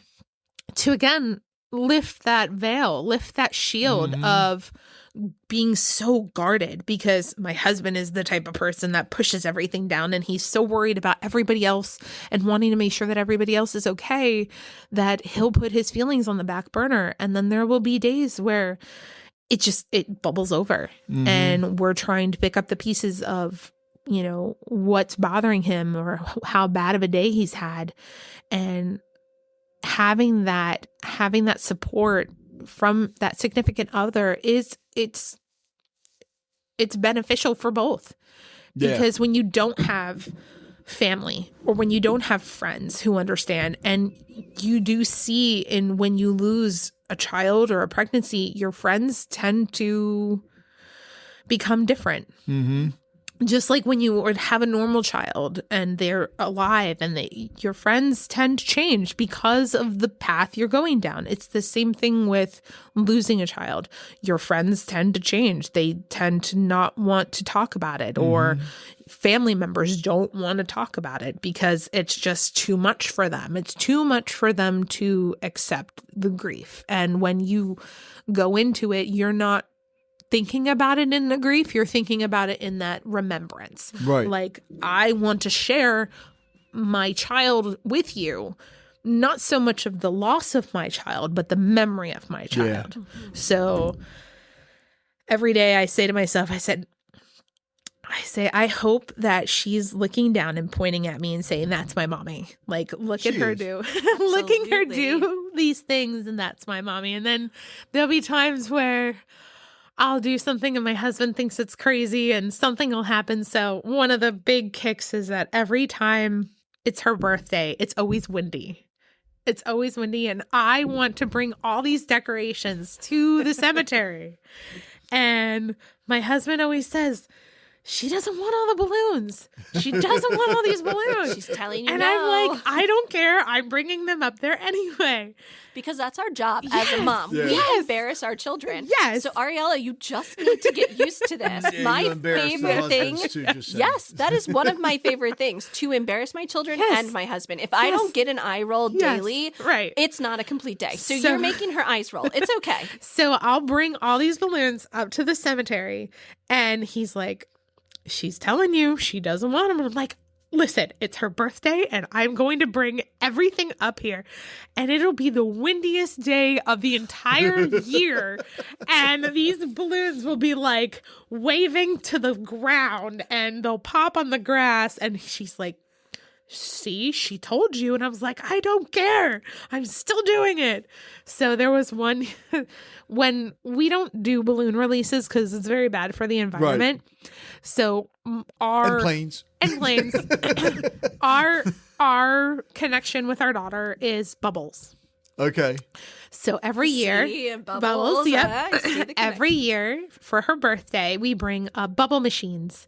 again, lift that veil, lift that shield of being so guarded, because my husband is the type of person that pushes everything down, and he's so worried about everybody else and wanting to make sure that everybody else is okay that he'll put his feelings on the back burner. And then there will be days where it bubbles over and we're trying to pick up the pieces of, what's bothering him or how bad of a day he's had. And having that support from that significant other it's beneficial for both. Because when you don't have family, or when you don't have friends who understand, and you do see when you lose a child or a pregnancy, your friends tend to become different. Just like when you would have a normal child and they're alive, and your friends tend to change because of the path you're going down. It's the same thing with losing a child. Your friends tend to change. They tend to not want to talk about it, or family members don't want to talk about it because it's just too much for them. It's too much for them to accept the grief. And when you go into it, you're not thinking about it in the grief, you're thinking about it in that remembrance. Right. Like, I want to share my child with you, not so much of the loss of my child, but the memory of my child. Yeah. So every day I say to myself, I hope that she's looking down and pointing at me and saying, that's my mommy. Like, look at her do these things, and that's my mommy. And then there'll be times where I'll do something and my husband thinks it's crazy and something will happen. So one of the big kicks is that every time it's her birthday. It's always windy. It's always windy. And I want to bring all these decorations to the cemetery. And my husband always says, she doesn't want all the balloons. She doesn't want all these balloons. She's telling you and no. I'm like, I don't care. I'm bringing them up there anyway. Because that's our job as a mom. Yeah. We embarrass our children. Yes. So, Ariella, you just need to get used to this. Yeah, My you embarrass the favorite thing. husbands too, just saying. Yes, that is one of my favorite things, to embarrass my children Yes. and my husband. If I Yes. don't get an eye roll Yes. daily, Right. it's not a complete day. So, So- you're making her eyes roll. It's okay. So I'll bring all these balloons up to the cemetery. And he's like, she's telling you she doesn't want them. And I'm like, listen, it's her birthday and I'm going to bring everything up here. And it'll be the windiest day of the entire year. And these balloons will be like waving to the ground and they'll pop on the grass. And she's like, see, she told you. And I was like, I don't care. I'm still doing it. So there was one when we don't do balloon releases because it's very bad for the environment. So our And planes. our connection with our daughter is bubbles. Okay. So every year, See, and bubbles, yep. I see the Every year for her birthday, we bring bubble machines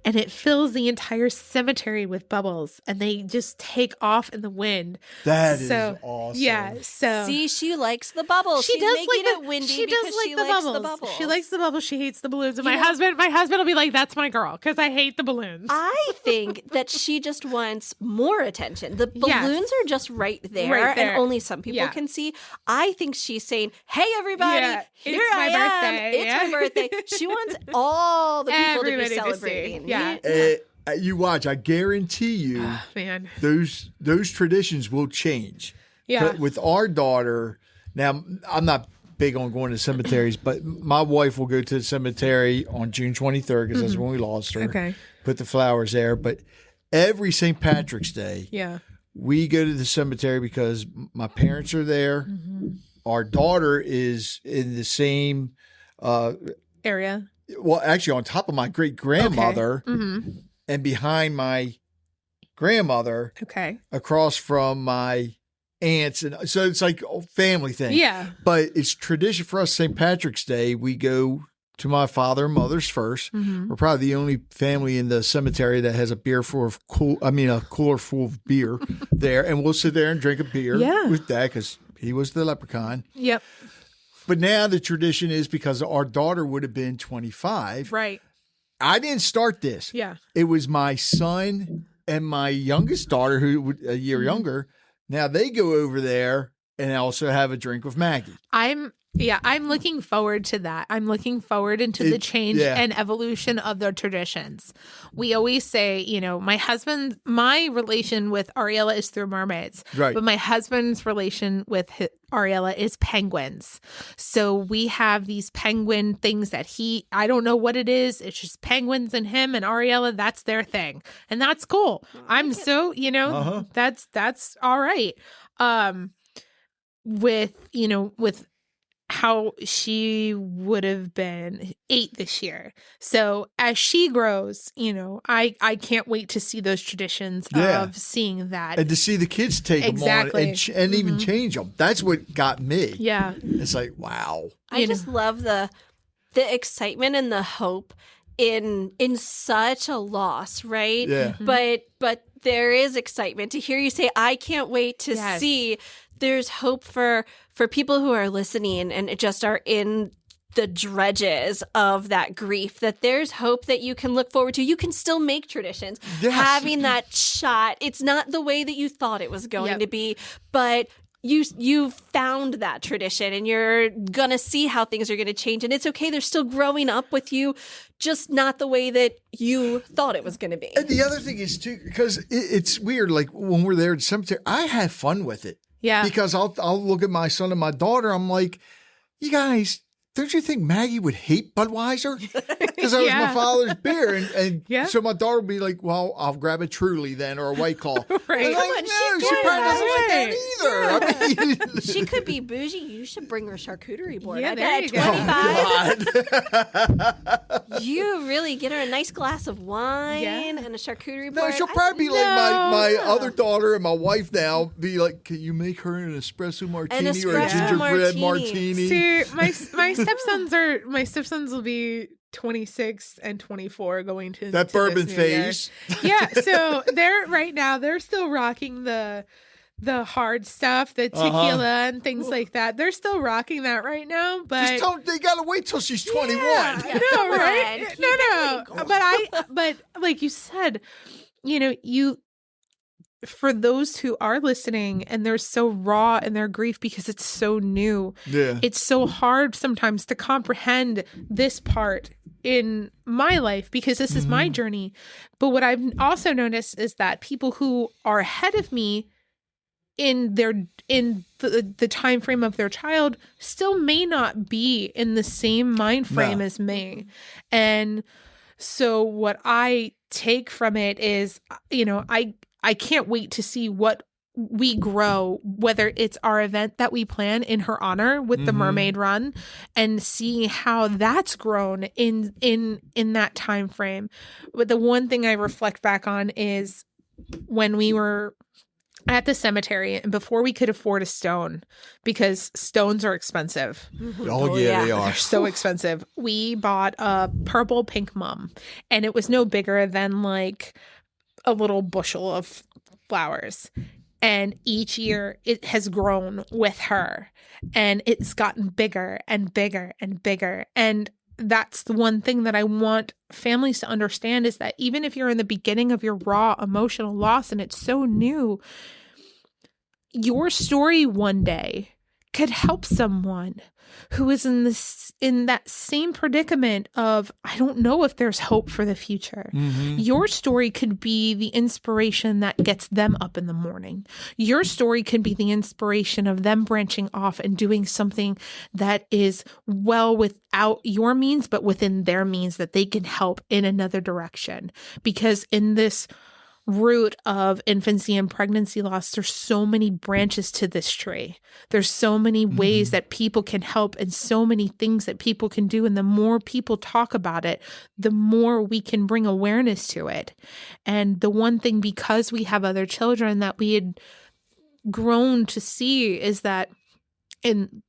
and it fills the entire cemetery with bubbles and they just take off in the wind. That is So, awesome. Yeah. So See, she likes the bubbles. she She's does making like it windy she because does like she the likes bubbles. the bubbles. She likes the bubbles. She hates the balloons. And You my know- husband will be like, that's my girl because I hate the balloons. I think that she just wants more attention. The Yes. balloons are just right there, Right there. and only some people Yeah. can see. I think she's saying, "Hey, everybody, Yeah, here it's my I am. birthday." It's Yeah. my birthday." She wants all the people Everybody to be to see. celebrating. Yeah. You watch. I guarantee you, Man. those traditions will change. Yeah. With our daughter, now I'm not big on going to cemeteries, but my wife will go to the cemetery on June 23rd because that's when we lost her. Mm-hmm. Okay. Put the flowers there. But every St. Patrick's Day, Yeah. we go to the cemetery because my parents are there. Mm-hmm. Our daughter is in the same, Area. well, actually on top of my great grandmother Mm-hmm. and behind my grandmother, Okay. across from my aunts. And so it's like a family thing. Yeah. But it's tradition for us, St. Patrick's Day, we go to my father and mother's 1st. Mm-hmm. We're probably the only family in the cemetery that has a cooler full of beer there. And we'll sit there and drink a beer Yeah. with Dad because he was the leprechaun. Yep. But now the tradition is because our daughter would have been 25. Right. I didn't start this. Yeah. It was my son and my youngest daughter, who a year younger. Now they go over there and also have a drink with Maggie. I'm looking forward to that. I'm looking forward into the change and evolution of their traditions. We always say, my relation with Ariella is through mermaids, Right. but my husband's relation with Ariella is penguins. So we have these penguin things that I don't know what it is. It's just penguins and him and Ariella. That's their thing. And that's cool. I'm so, that's all right. With how she would have been 8 this year. So as she grows, I can't wait to see those traditions of seeing that. And to see the kids take Exactly. them on and even change them. That's what got me. Yeah. It's like, wow. I just love the excitement and the hope in such a loss, right? Yeah. But there is excitement to hear you say, I can't wait to Yes. see. There's hope for people who are listening and just are in the dredges of that grief, that there's hope that you can look forward to. You can still make traditions. Yes. Having that shot, it's not the way that you thought it was going Yep. to be, but you found that tradition and you're gonna see how things are gonna change, and it's okay. They're still growing up with you, just not the way that you thought it was gonna be. And the other thing is too, because it's weird. Like when we're there at the cemetery, I have fun with it. Yeah. Because I'll look at my son and my daughter. I'm like, you guys, don't you think Maggie would hate Budweiser? Because that was Yeah. my father's beer. And Yeah. so my daughter would be like, well, I'll grab a Truly then or a White Claw. Right. I'm like, no, she probably doesn't like that either. I mean, She could be bougie. You should bring her charcuterie board. Yeah, I there bet you at go. 25, you really get her a nice glass of wine Yeah. and a charcuterie board. no, she'll I- probably be like my No. other daughter and my wife now, be like, can you make her an espresso martini or a espresso gingerbread martini. martini? See, my stepsons will be 26 and 24 going to That to bourbon this new year. phase. Yeah, so they're still rocking the hard stuff, the tequila and things like that. They're still rocking that right now, but Just tell them they got to wait till she's 21. Yeah, no, come right? on, No. keep it But like you said, for those who are listening and they're so raw in their grief because it's so new, Yeah. it's so hard sometimes to comprehend this part in my life because this is my journey. But what I've also noticed is that people who are ahead of me in the time frame of their child still may not be in the same mind frame No. as me. And so what I take from it is, I can't wait to see what we grow, whether it's our event that we plan in her honor with the Mermaid Run, and see how that's grown in that time frame. But the one thing I reflect back on is when we were at the cemetery and before we could afford a stone, because stones are expensive. Oh, yeah, they are. They're so expensive. We bought a purple pink mum, and it was no bigger than like a little bushel of flowers. And each year it has grown with her, and it's gotten bigger and bigger and bigger. And that's the one thing that I want families to understand, is that even if you're in the beginning of your raw emotional loss and it's so new, your story one day could help someone who is in that same predicament of, I don't know if there's hope for the future. Your story could be the inspiration that gets them up in the morning. Your story could be the inspiration of them branching off and doing something that is well without your means, but within their means, that they can help in another direction. Because in this root of infancy and pregnancy loss, there's so many branches to this tree. There's so many ways that people can help and so many things that people can do. And the more people talk about it, the more we can bring awareness to it. And the one thing, because we have other children, that we had grown to see is that in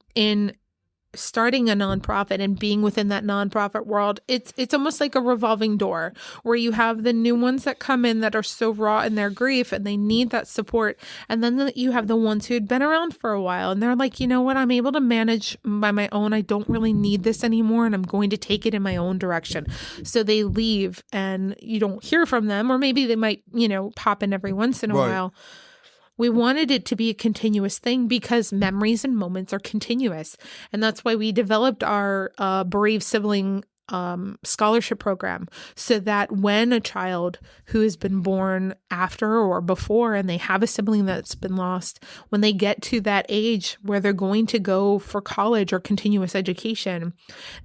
starting a nonprofit and being within that nonprofit world, it's almost like a revolving door where you have the new ones that come in that are so raw in their grief and they need that support. And then you have the ones who had been around for a while and they're like, you know what, I'm able to manage by my own. I don't really need this anymore, and I'm going to take it in my own direction. So they leave and you don't hear from them, or maybe they might, pop in every once in a while. We wanted it to be a continuous thing because memories and moments are continuous. And that's why we developed our bereaved sibling scholarship program, so that when a child who has been born after or before and they have a sibling that's been lost, when they get to that age where they're going to go for college or continuous education,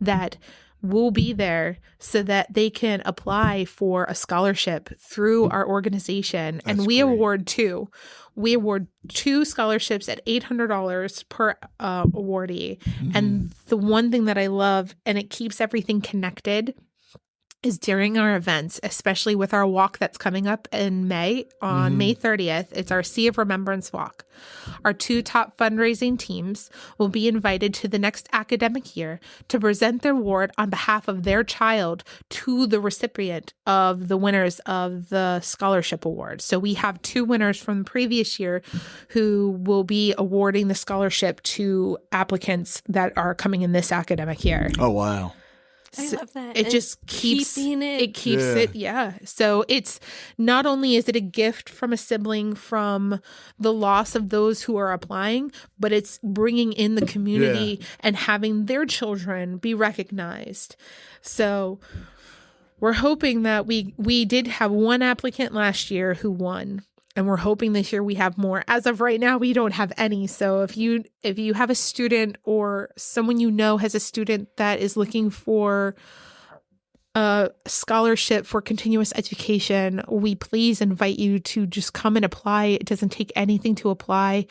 that we'll be there so that they can apply for a scholarship through our organization. And we award two. We award 2 scholarships at $800 per awardee. And the one thing that I love, and it keeps everything connected, is during our events, especially with our walk that's coming up in May, on May 30th, it's our Sea of Remembrance Walk. Our 2 top fundraising teams will be invited to the next academic year to present their award on behalf of their child to the recipient of the winners of the scholarship award. So we have 2 winners from the previous year who will be awarding the scholarship to applicants that are coming in this academic year. Oh, wow. I love that. It And just keeps keeping it. It keeps it. Yeah. So it's not only is it a gift from a sibling from the loss of those who are applying, but it's bringing in the community and having their children be recognized. So we're hoping that we did have one applicant last year who won. and we're hoping this year we have more. As of right now, we don't have any. So if you have a student or someone you know has a student that is looking for a scholarship for continuous education, we please invite you to just come and apply. It doesn't take anything to apply.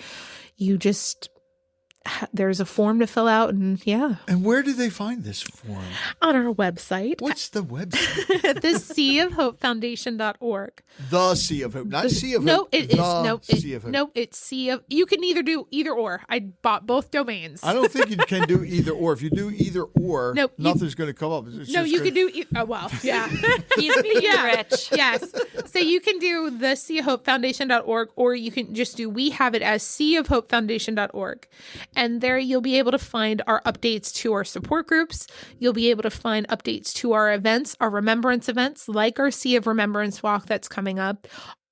There's a form to fill out, and And where do they find this form? On our website. What's the website? The seaofhopefoundation.org. The Sea of Hope, not Sea of No, Hope. it is. Sea of Hope. No, it's Sea of. You can either do either or. I bought both domains. I don't think you can do either or. If you do either or, nothing's going to come up. You can do. Oh well, yeah. He's being rich. Yes. So you can do the seaofhopefoundation.org, or you can just do. We have it as seaofhopefoundation.org. And there you'll be able to find our updates to our support groups. You'll be able to find updates to our events, our remembrance events, like our Sea of Remembrance Walk that's coming up,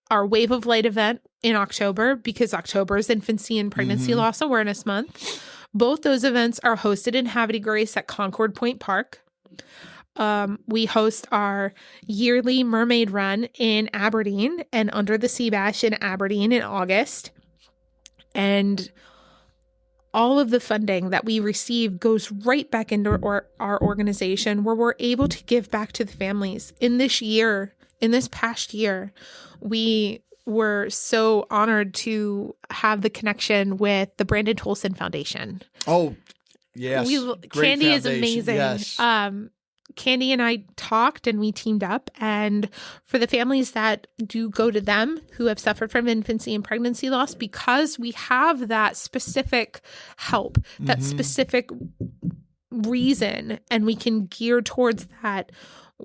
our Wave of Light event in October, because October is Infancy and Pregnancy Loss Awareness Month. Both those events are hosted in Havre de Grace at Concord Point Park. We host our yearly Mermaid Run in Aberdeen and Under the Sea Bash in Aberdeen in August. And all of the funding that we receive goes right back into our organization, where we're able to give back to the families. In this past year, we were so honored to have the connection with the Brandon Tolson Foundation. Oh, yes. Candy is amazing. Yes. Candy and I talked and we teamed up, and for the families that do go to them who have suffered from infancy and pregnancy loss, because we have that specific help, that specific reason, and we can gear towards that.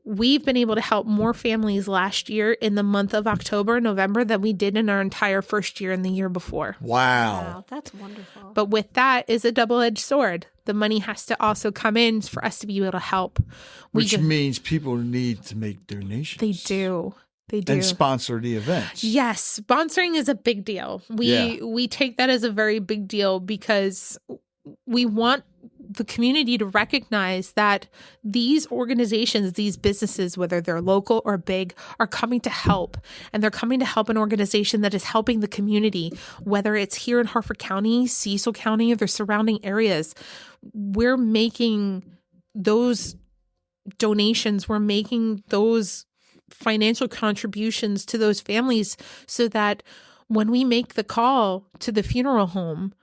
We've been able to help more families last year in the month of October and November than we did in our entire first year and the year before. Wow. That's wonderful. But with that is a double-edged sword. The money has to also come in for us to be able to help. Which means people need to make donations. They do. And sponsor the events. Yes. Sponsoring is a big deal. We take that as a very big deal, because we want the community to recognize that these organizations, these businesses, whether they're local or big, are coming to help. And they're coming to help an organization that is helping the community, whether it's here in Harford County, Cecil County, or the surrounding areas. We're making those donations, we're making those financial contributions to those families, so that when we make the call to the funeral home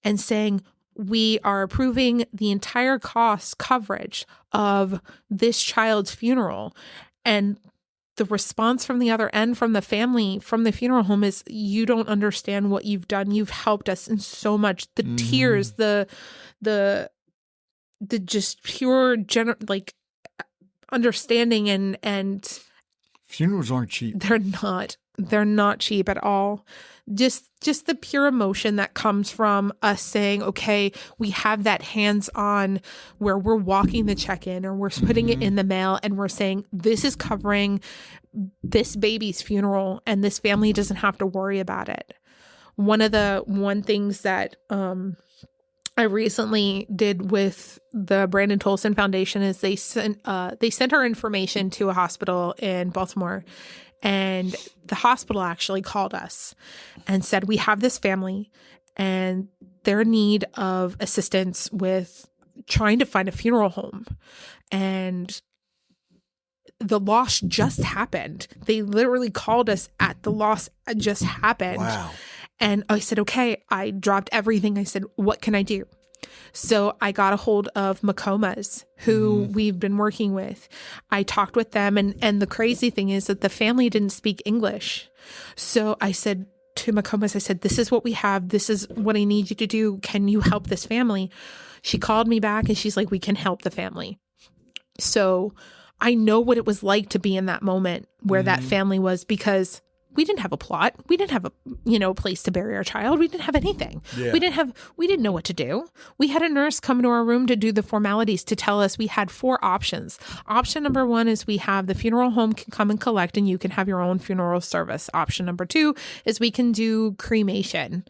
and saying, we are approving the entire cost coverage of this child's funeral, and the response from the other end, from the family, from the funeral home, is, you don't understand what you've done. You've helped us in so much. The tears, the just pure understanding and funerals aren't cheap. They're not cheap at all. Just the pure emotion that comes from us saying, okay, we have that hands-on where we're walking the check-in, or we're putting it in the mail, and we're saying, this is covering this baby's funeral, and this family doesn't have to worry about it. One things that I recently did with the Brandon Tolson Foundation is they sent our information to a hospital in Baltimore. And the hospital actually called us and said, we have this family and they're in need of assistance with trying to find a funeral home. And the loss just happened. They literally called us at the loss just happened. Wow. And I said, okay, I dropped everything. I said, what can I do? So I got a hold of Macomas, who we've been working with. I talked with them, and the crazy thing is that the family didn't speak English. So I said to Macomas, I said, this is what we have. This is what I need you to do. Can you help this family? She called me back and she's like, we can help the family. So I know what it was like to be in that moment where that family was, because we didn't have a plot. We didn't have a place to bury our child. We didn't have anything. Yeah. We didn't know what to do. We had a nurse come into our room to do the formalities, to tell us we had 4 options. Option number 1 is we have the funeral home can come and collect and you can have your own funeral service. Option number 2 is we can do cremation.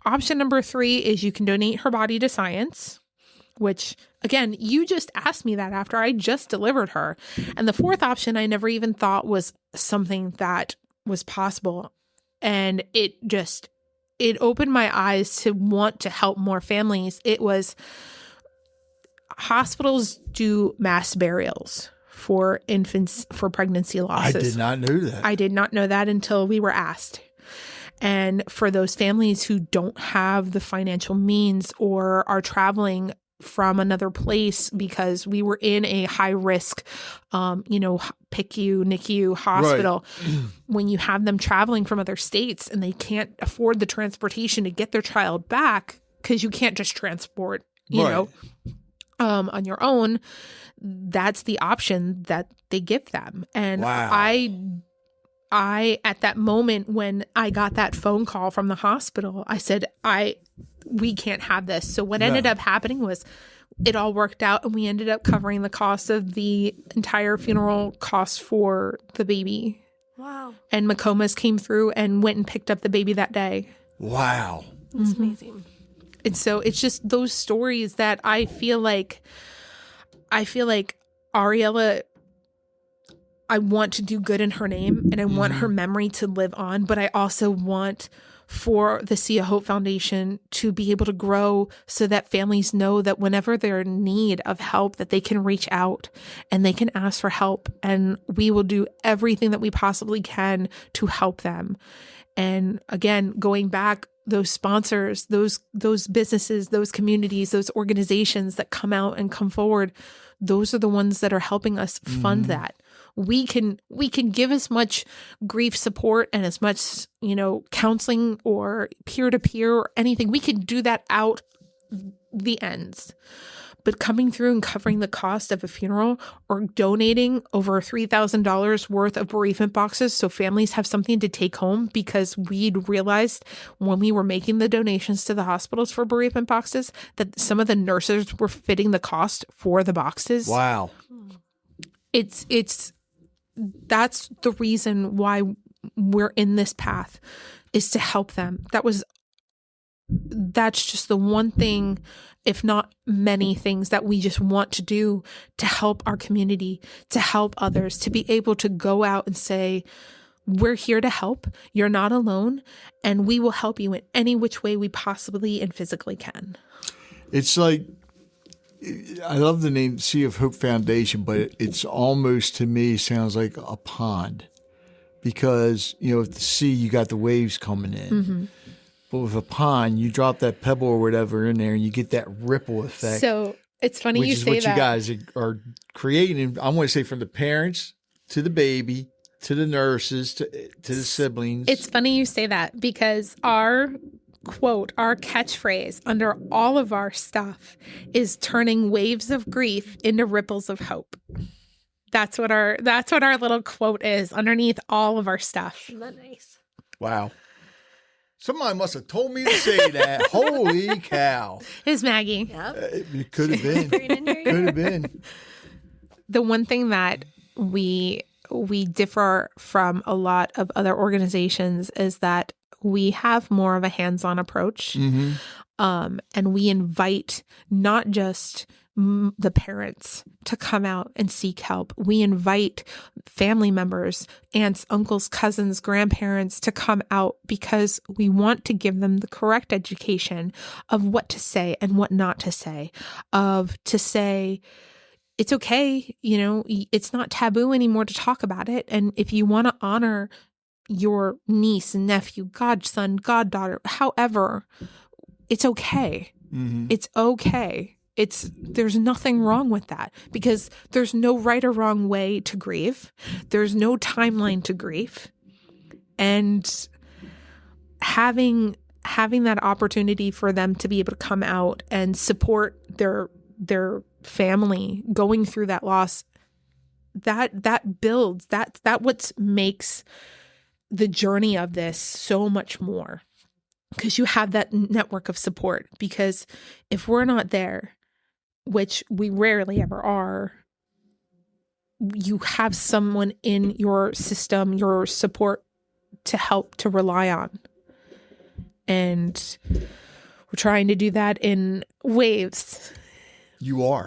Option number 3 is you can donate her body to science, which, again, you just asked me that after I just delivered her. And the 4th option I never even thought was something that was possible. And it opened my eyes to want to help more families. It was hospitals do mass burials for infants for pregnancy losses. I did not know that. I did not know that until we were asked. And for those families who don't have the financial means or are traveling from another place because we were in a high risk, PICU, NICU hospital, right. When you have them traveling from other states and they can't afford the transportation to get their child back, because you can't just transport, on your own, that's the option that they give them. And wow. I, at that moment when I got that phone call from the hospital, I said, we can't have this. So what ended up happening was it all worked out and we ended up covering the cost of the entire funeral costs for the baby. Wow. And Macomas came through and went and picked up the baby that day. Wow. That's amazing. And so it's just those stories that I feel like Ariella, I want to do good in her name and I want her memory to live on, but I also want for the Sea of Hope Foundation to be able to grow so that families know that whenever they're in need of help, that they can reach out and they can ask for help, and we will do everything that we possibly can to help them. And again, going back, those sponsors, those businesses, those communities, those organizations that come out and come forward, those are the ones that are helping us fund that. We can give as much grief support and as much, counseling or peer-to-peer or anything. We can do that out the ends. But coming through and covering the cost of a funeral or donating over $3,000 worth of bereavement boxes so families have something to take home, because we'd realized when we were making the donations to the hospitals for bereavement boxes that some of the nurses were fitting the cost for the boxes. Wow. That's the reason why we're in this path, is to help them. That's just the one thing, if not many things, that we just want to do to help our community, to help others, to be able to go out and say, we're here to help. You're not alone, and we will help you in any which way we possibly and physically can. It's like, I love the name Sea of Hope Foundation, but it's almost, to me, sounds like a pond, because, at the sea, you got the waves coming in. Mm-hmm. But with a pond, you drop that pebble or whatever in there and you get that ripple effect. So it's funny you say that. Which is what you guys are creating. I want to say from the parents to the baby, to the nurses, to the siblings. It's funny you say that, because our quote, our catchphrase under all of our stuff is turning waves of grief into ripples of hope. That's what our little quote is underneath all of our stuff. Isn't that nice? Wow. Somebody must have told me to say that. Holy cow. It was Maggie. Yep. It could have been. Could have been. The one thing that we differ from a lot of other organizations is that we have more of a hands-on approach. Mm-hmm. And we invite not just the parents to come out and seek help. We invite family members, aunts, uncles, cousins, grandparents to come out, because we want to give them the correct education of what to say and what not to say, to say, it's okay, it's not taboo anymore to talk about it. And if you want to honor your niece, nephew, godson, goddaughter, however, it's okay. Mm-hmm. It's okay. There's nothing wrong with that, because there's no right or wrong way to grieve. There's no timeline to grief. And having that opportunity for them to be able to come out and support their family going through that loss, that builds, that what makes the journey of this so much more, because you have that network of support. Because if we're not there, which we rarely ever are, you have someone in your system, your support to help, to rely on. And we're trying to do that in waves. You are.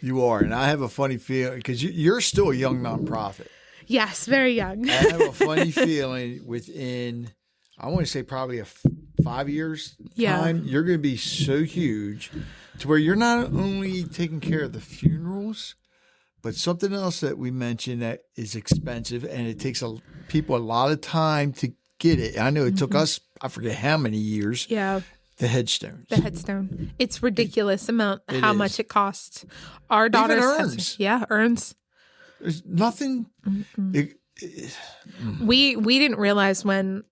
You are. And I have a funny feeling, because you're still a young nonprofit. Yes, very young. I have a funny feeling within, I want to say probably 5 years time, you're going to be so huge to where you're not only taking care of the funerals, but something else that we mentioned that is expensive and it takes people a lot of time to get it. I know it took us, I forget how many years. Yeah. The headstones. The headstone. It's ridiculous how much it costs. Our daughter's even urns. Urns. There's nothing. We didn't realize when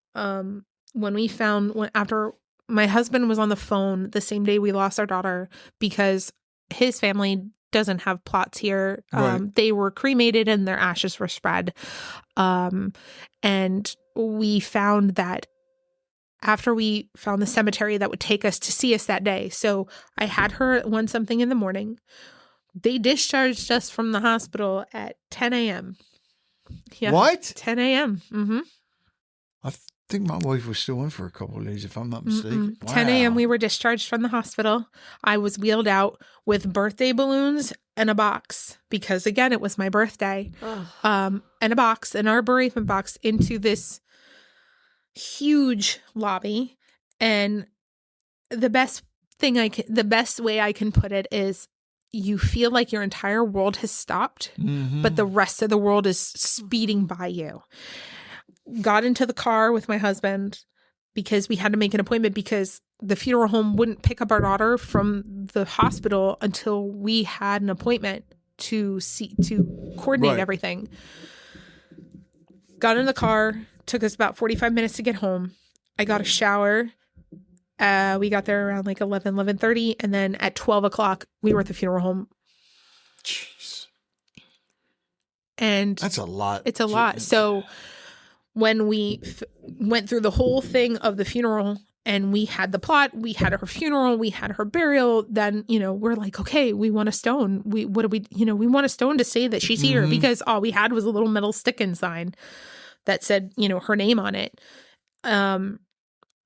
we found after my husband was on the phone the same day we lost our daughter, because his family doesn't have plots here. Right. They were cremated and their ashes were spread. And we found that after we found the cemetery that would take us to see us that day. So I had her at 1-something in the morning. They discharged us from the hospital at 10 a.m. Yeah. What? 10 a.m. Mm-hmm. I think my wife was still in for a couple of days, if I'm not mistaken. Wow. 10 a.m. we were discharged from the hospital. I was wheeled out with birthday balloons and a box because, again, it was my birthday. And a box, an bereavement box, into this huge lobby. And the best way I can put it is you feel like your entire world has stopped, but the rest of the world is speeding by you. Got into the car with my husband because we had to make an appointment because the funeral home wouldn't pick up our daughter from the hospital until we had an appointment to coordinate everything. Got in the car. Took us about 45 minutes to get home. I got a shower. We got there around like 11:30. And then at 12 o'clock, we were at the funeral home. Jeez. And that's a lot. It's a lot. So when we went through the whole thing of the funeral and we had the plot, we had her funeral, we had her burial, then, we're like, okay, we want a stone. We want a stone to say that she's here, because all we had was a little metal stick-in sign that said, her name on it.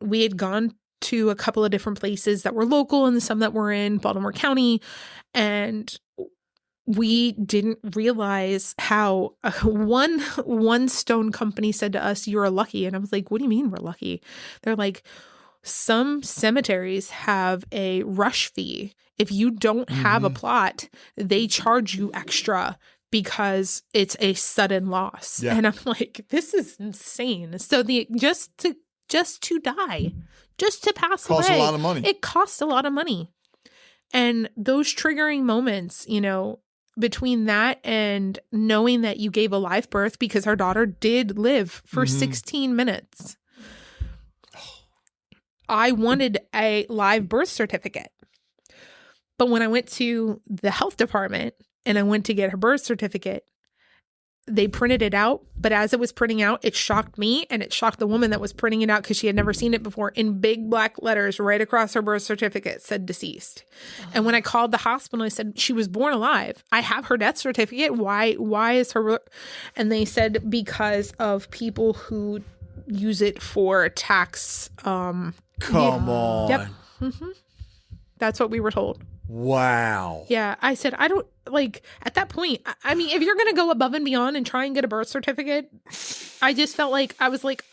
We had gone to a couple of different places that were local and some that were in Baltimore County. And we didn't realize how one stone company said to us, "You're lucky." And I was like, what do you mean we're lucky? They're like, some cemeteries have a rush fee. If you don't have a plot, they charge you extra because it's a sudden loss. Yeah. And I'm like, this is insane. So just to die, just to pass away, costs a lot of money. It costs a lot of money. And those triggering moments, between that and knowing that you gave a live birth, because our daughter did live for 16 minutes. I wanted a live birth certificate. But when I went to the health department and I went to get her birth certificate, they printed it out. But as it was printing out, it shocked me and it shocked the woman that was printing it out because she had never seen it before. In big black letters right across her birth certificate said deceased. And when I called the hospital, I said, she was born alive. I have her death certificate. Why is her... And they said because of people who use it for tax... Come on. Yep. That's what we were told. Wow. Yeah. I said, I don't at that point, I mean, if you're going to go above and beyond and try and get a birth certificate, I just felt like, I was like,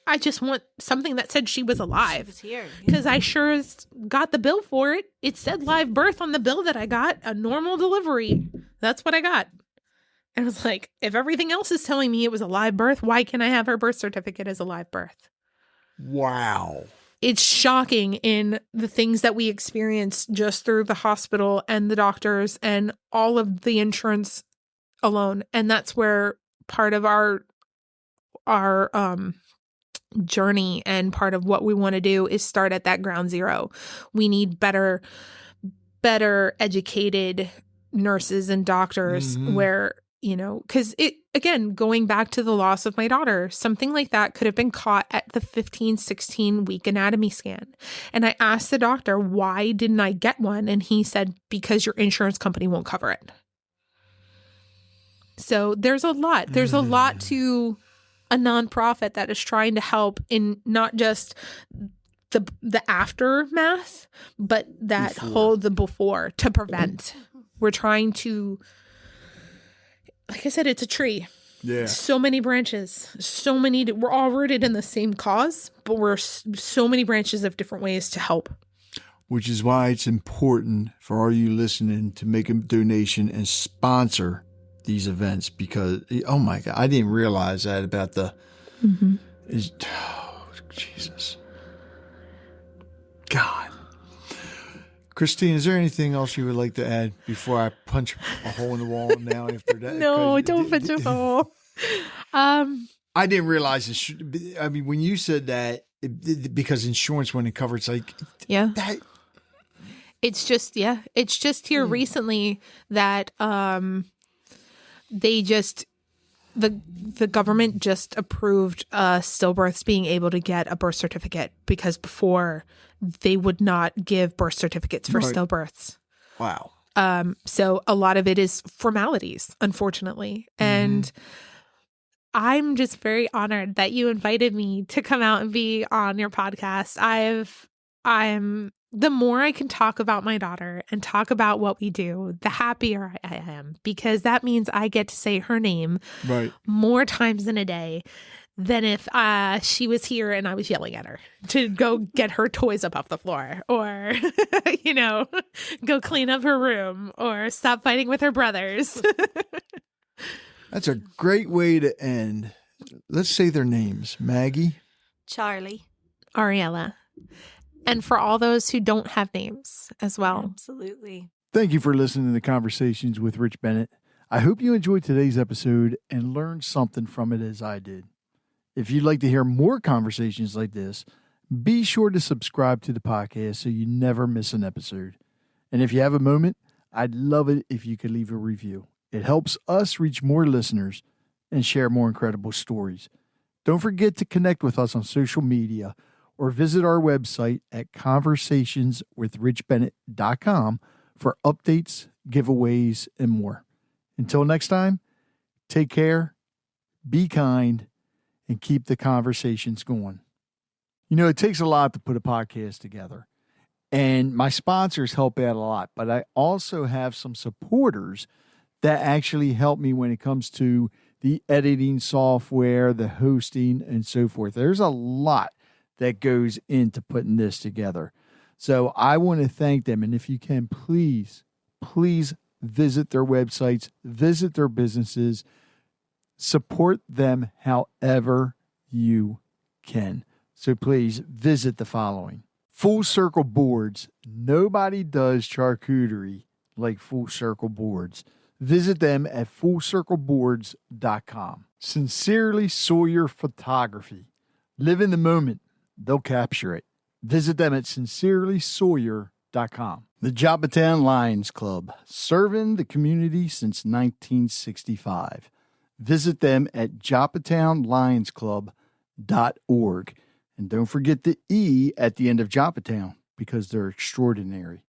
I just want something that said she was alive. She was here. Because I sure as got the bill for it. It said live birth on the bill that I got, a normal delivery. That's what I got. And I was like, if everything else is telling me it was a live birth, why can't I have her birth certificate as a live birth? Wow. It's shocking in the things that we experience just through the hospital and the doctors and all of the insurance alone. And that's where part of our journey and part of what we want to do is start at that ground zero. We need better educated nurses and doctors where, because again, going back to the loss of my daughter, something like that could have been caught at the 16 week anatomy scan. And I asked the doctor, why didn't I get one? And he said, because your insurance company won't cover it. So there's a lot to a nonprofit that is trying to help in not just the aftermath, but that the before to prevent. We're trying to, like I said, it's a tree. Yeah. So many branches, we're all rooted in the same cause, but we're so many branches of different ways to help. Which is why it's important for all you listening to make a donation and sponsor these events, because, oh my God, I didn't realize that about the, Jesus. God. Christine, is there anything else you would like to add before I punch a hole in the wall now after that? No, don't punch a hole. I didn't realize when you said that, because insurance wouldn't cover, it's like, yeah. That, it's just here recently that the government just approved stillbirths being able to get a birth certificate, because before they would not give birth certificates for stillbirths. Wow. So a lot of it is formalities, unfortunately. And I'm just very honored that you invited me to come out and be on your podcast. The more I can talk about my daughter and talk about what we do, the happier I am, because that means I get to say her name more times in a day than if she was here and I was yelling at her to go get her toys up off the floor, or, go clean up her room, or stop fighting with her brothers. That's a great way to end. Let's say their names. Maggie. Charlie. Ariella. And for all those who don't have names as well. Absolutely. Thank you for listening to Conversations with Rich Bennett. I hope you enjoyed today's episode and learned something from it as I did. If you'd like to hear more conversations like this, be sure to subscribe to the podcast so you never miss an episode. And if you have a moment, I'd love it if you could leave a review. It helps us reach more listeners and share more incredible stories. Don't forget to connect with us on social media or visit our website at conversationswithrichbennett.com for updates, giveaways, and more. Until next time, take care, be kind, and keep the conversations going. It takes a lot to put a podcast together, and my sponsors help out a lot, but I also have some supporters that actually help me when it comes to the editing software, the hosting, and so forth. There's a lot that goes into putting this together. So I want to thank them. And if you can, please visit their websites, visit their businesses, support them however you can. So please visit the following. Full Circle Boards. Nobody does charcuterie like Full Circle Boards. Visit them at fullcircleboards.com. Sincerely Sawyer Photography. Live in the moment. They'll capture it. Visit them at sincerelysawyer.com. The Joppatown Lions Club, serving the community since 1965. Visit them at joppatownlionsclub.org. And don't forget the E at the end of Joppatown, because they're extraordinary.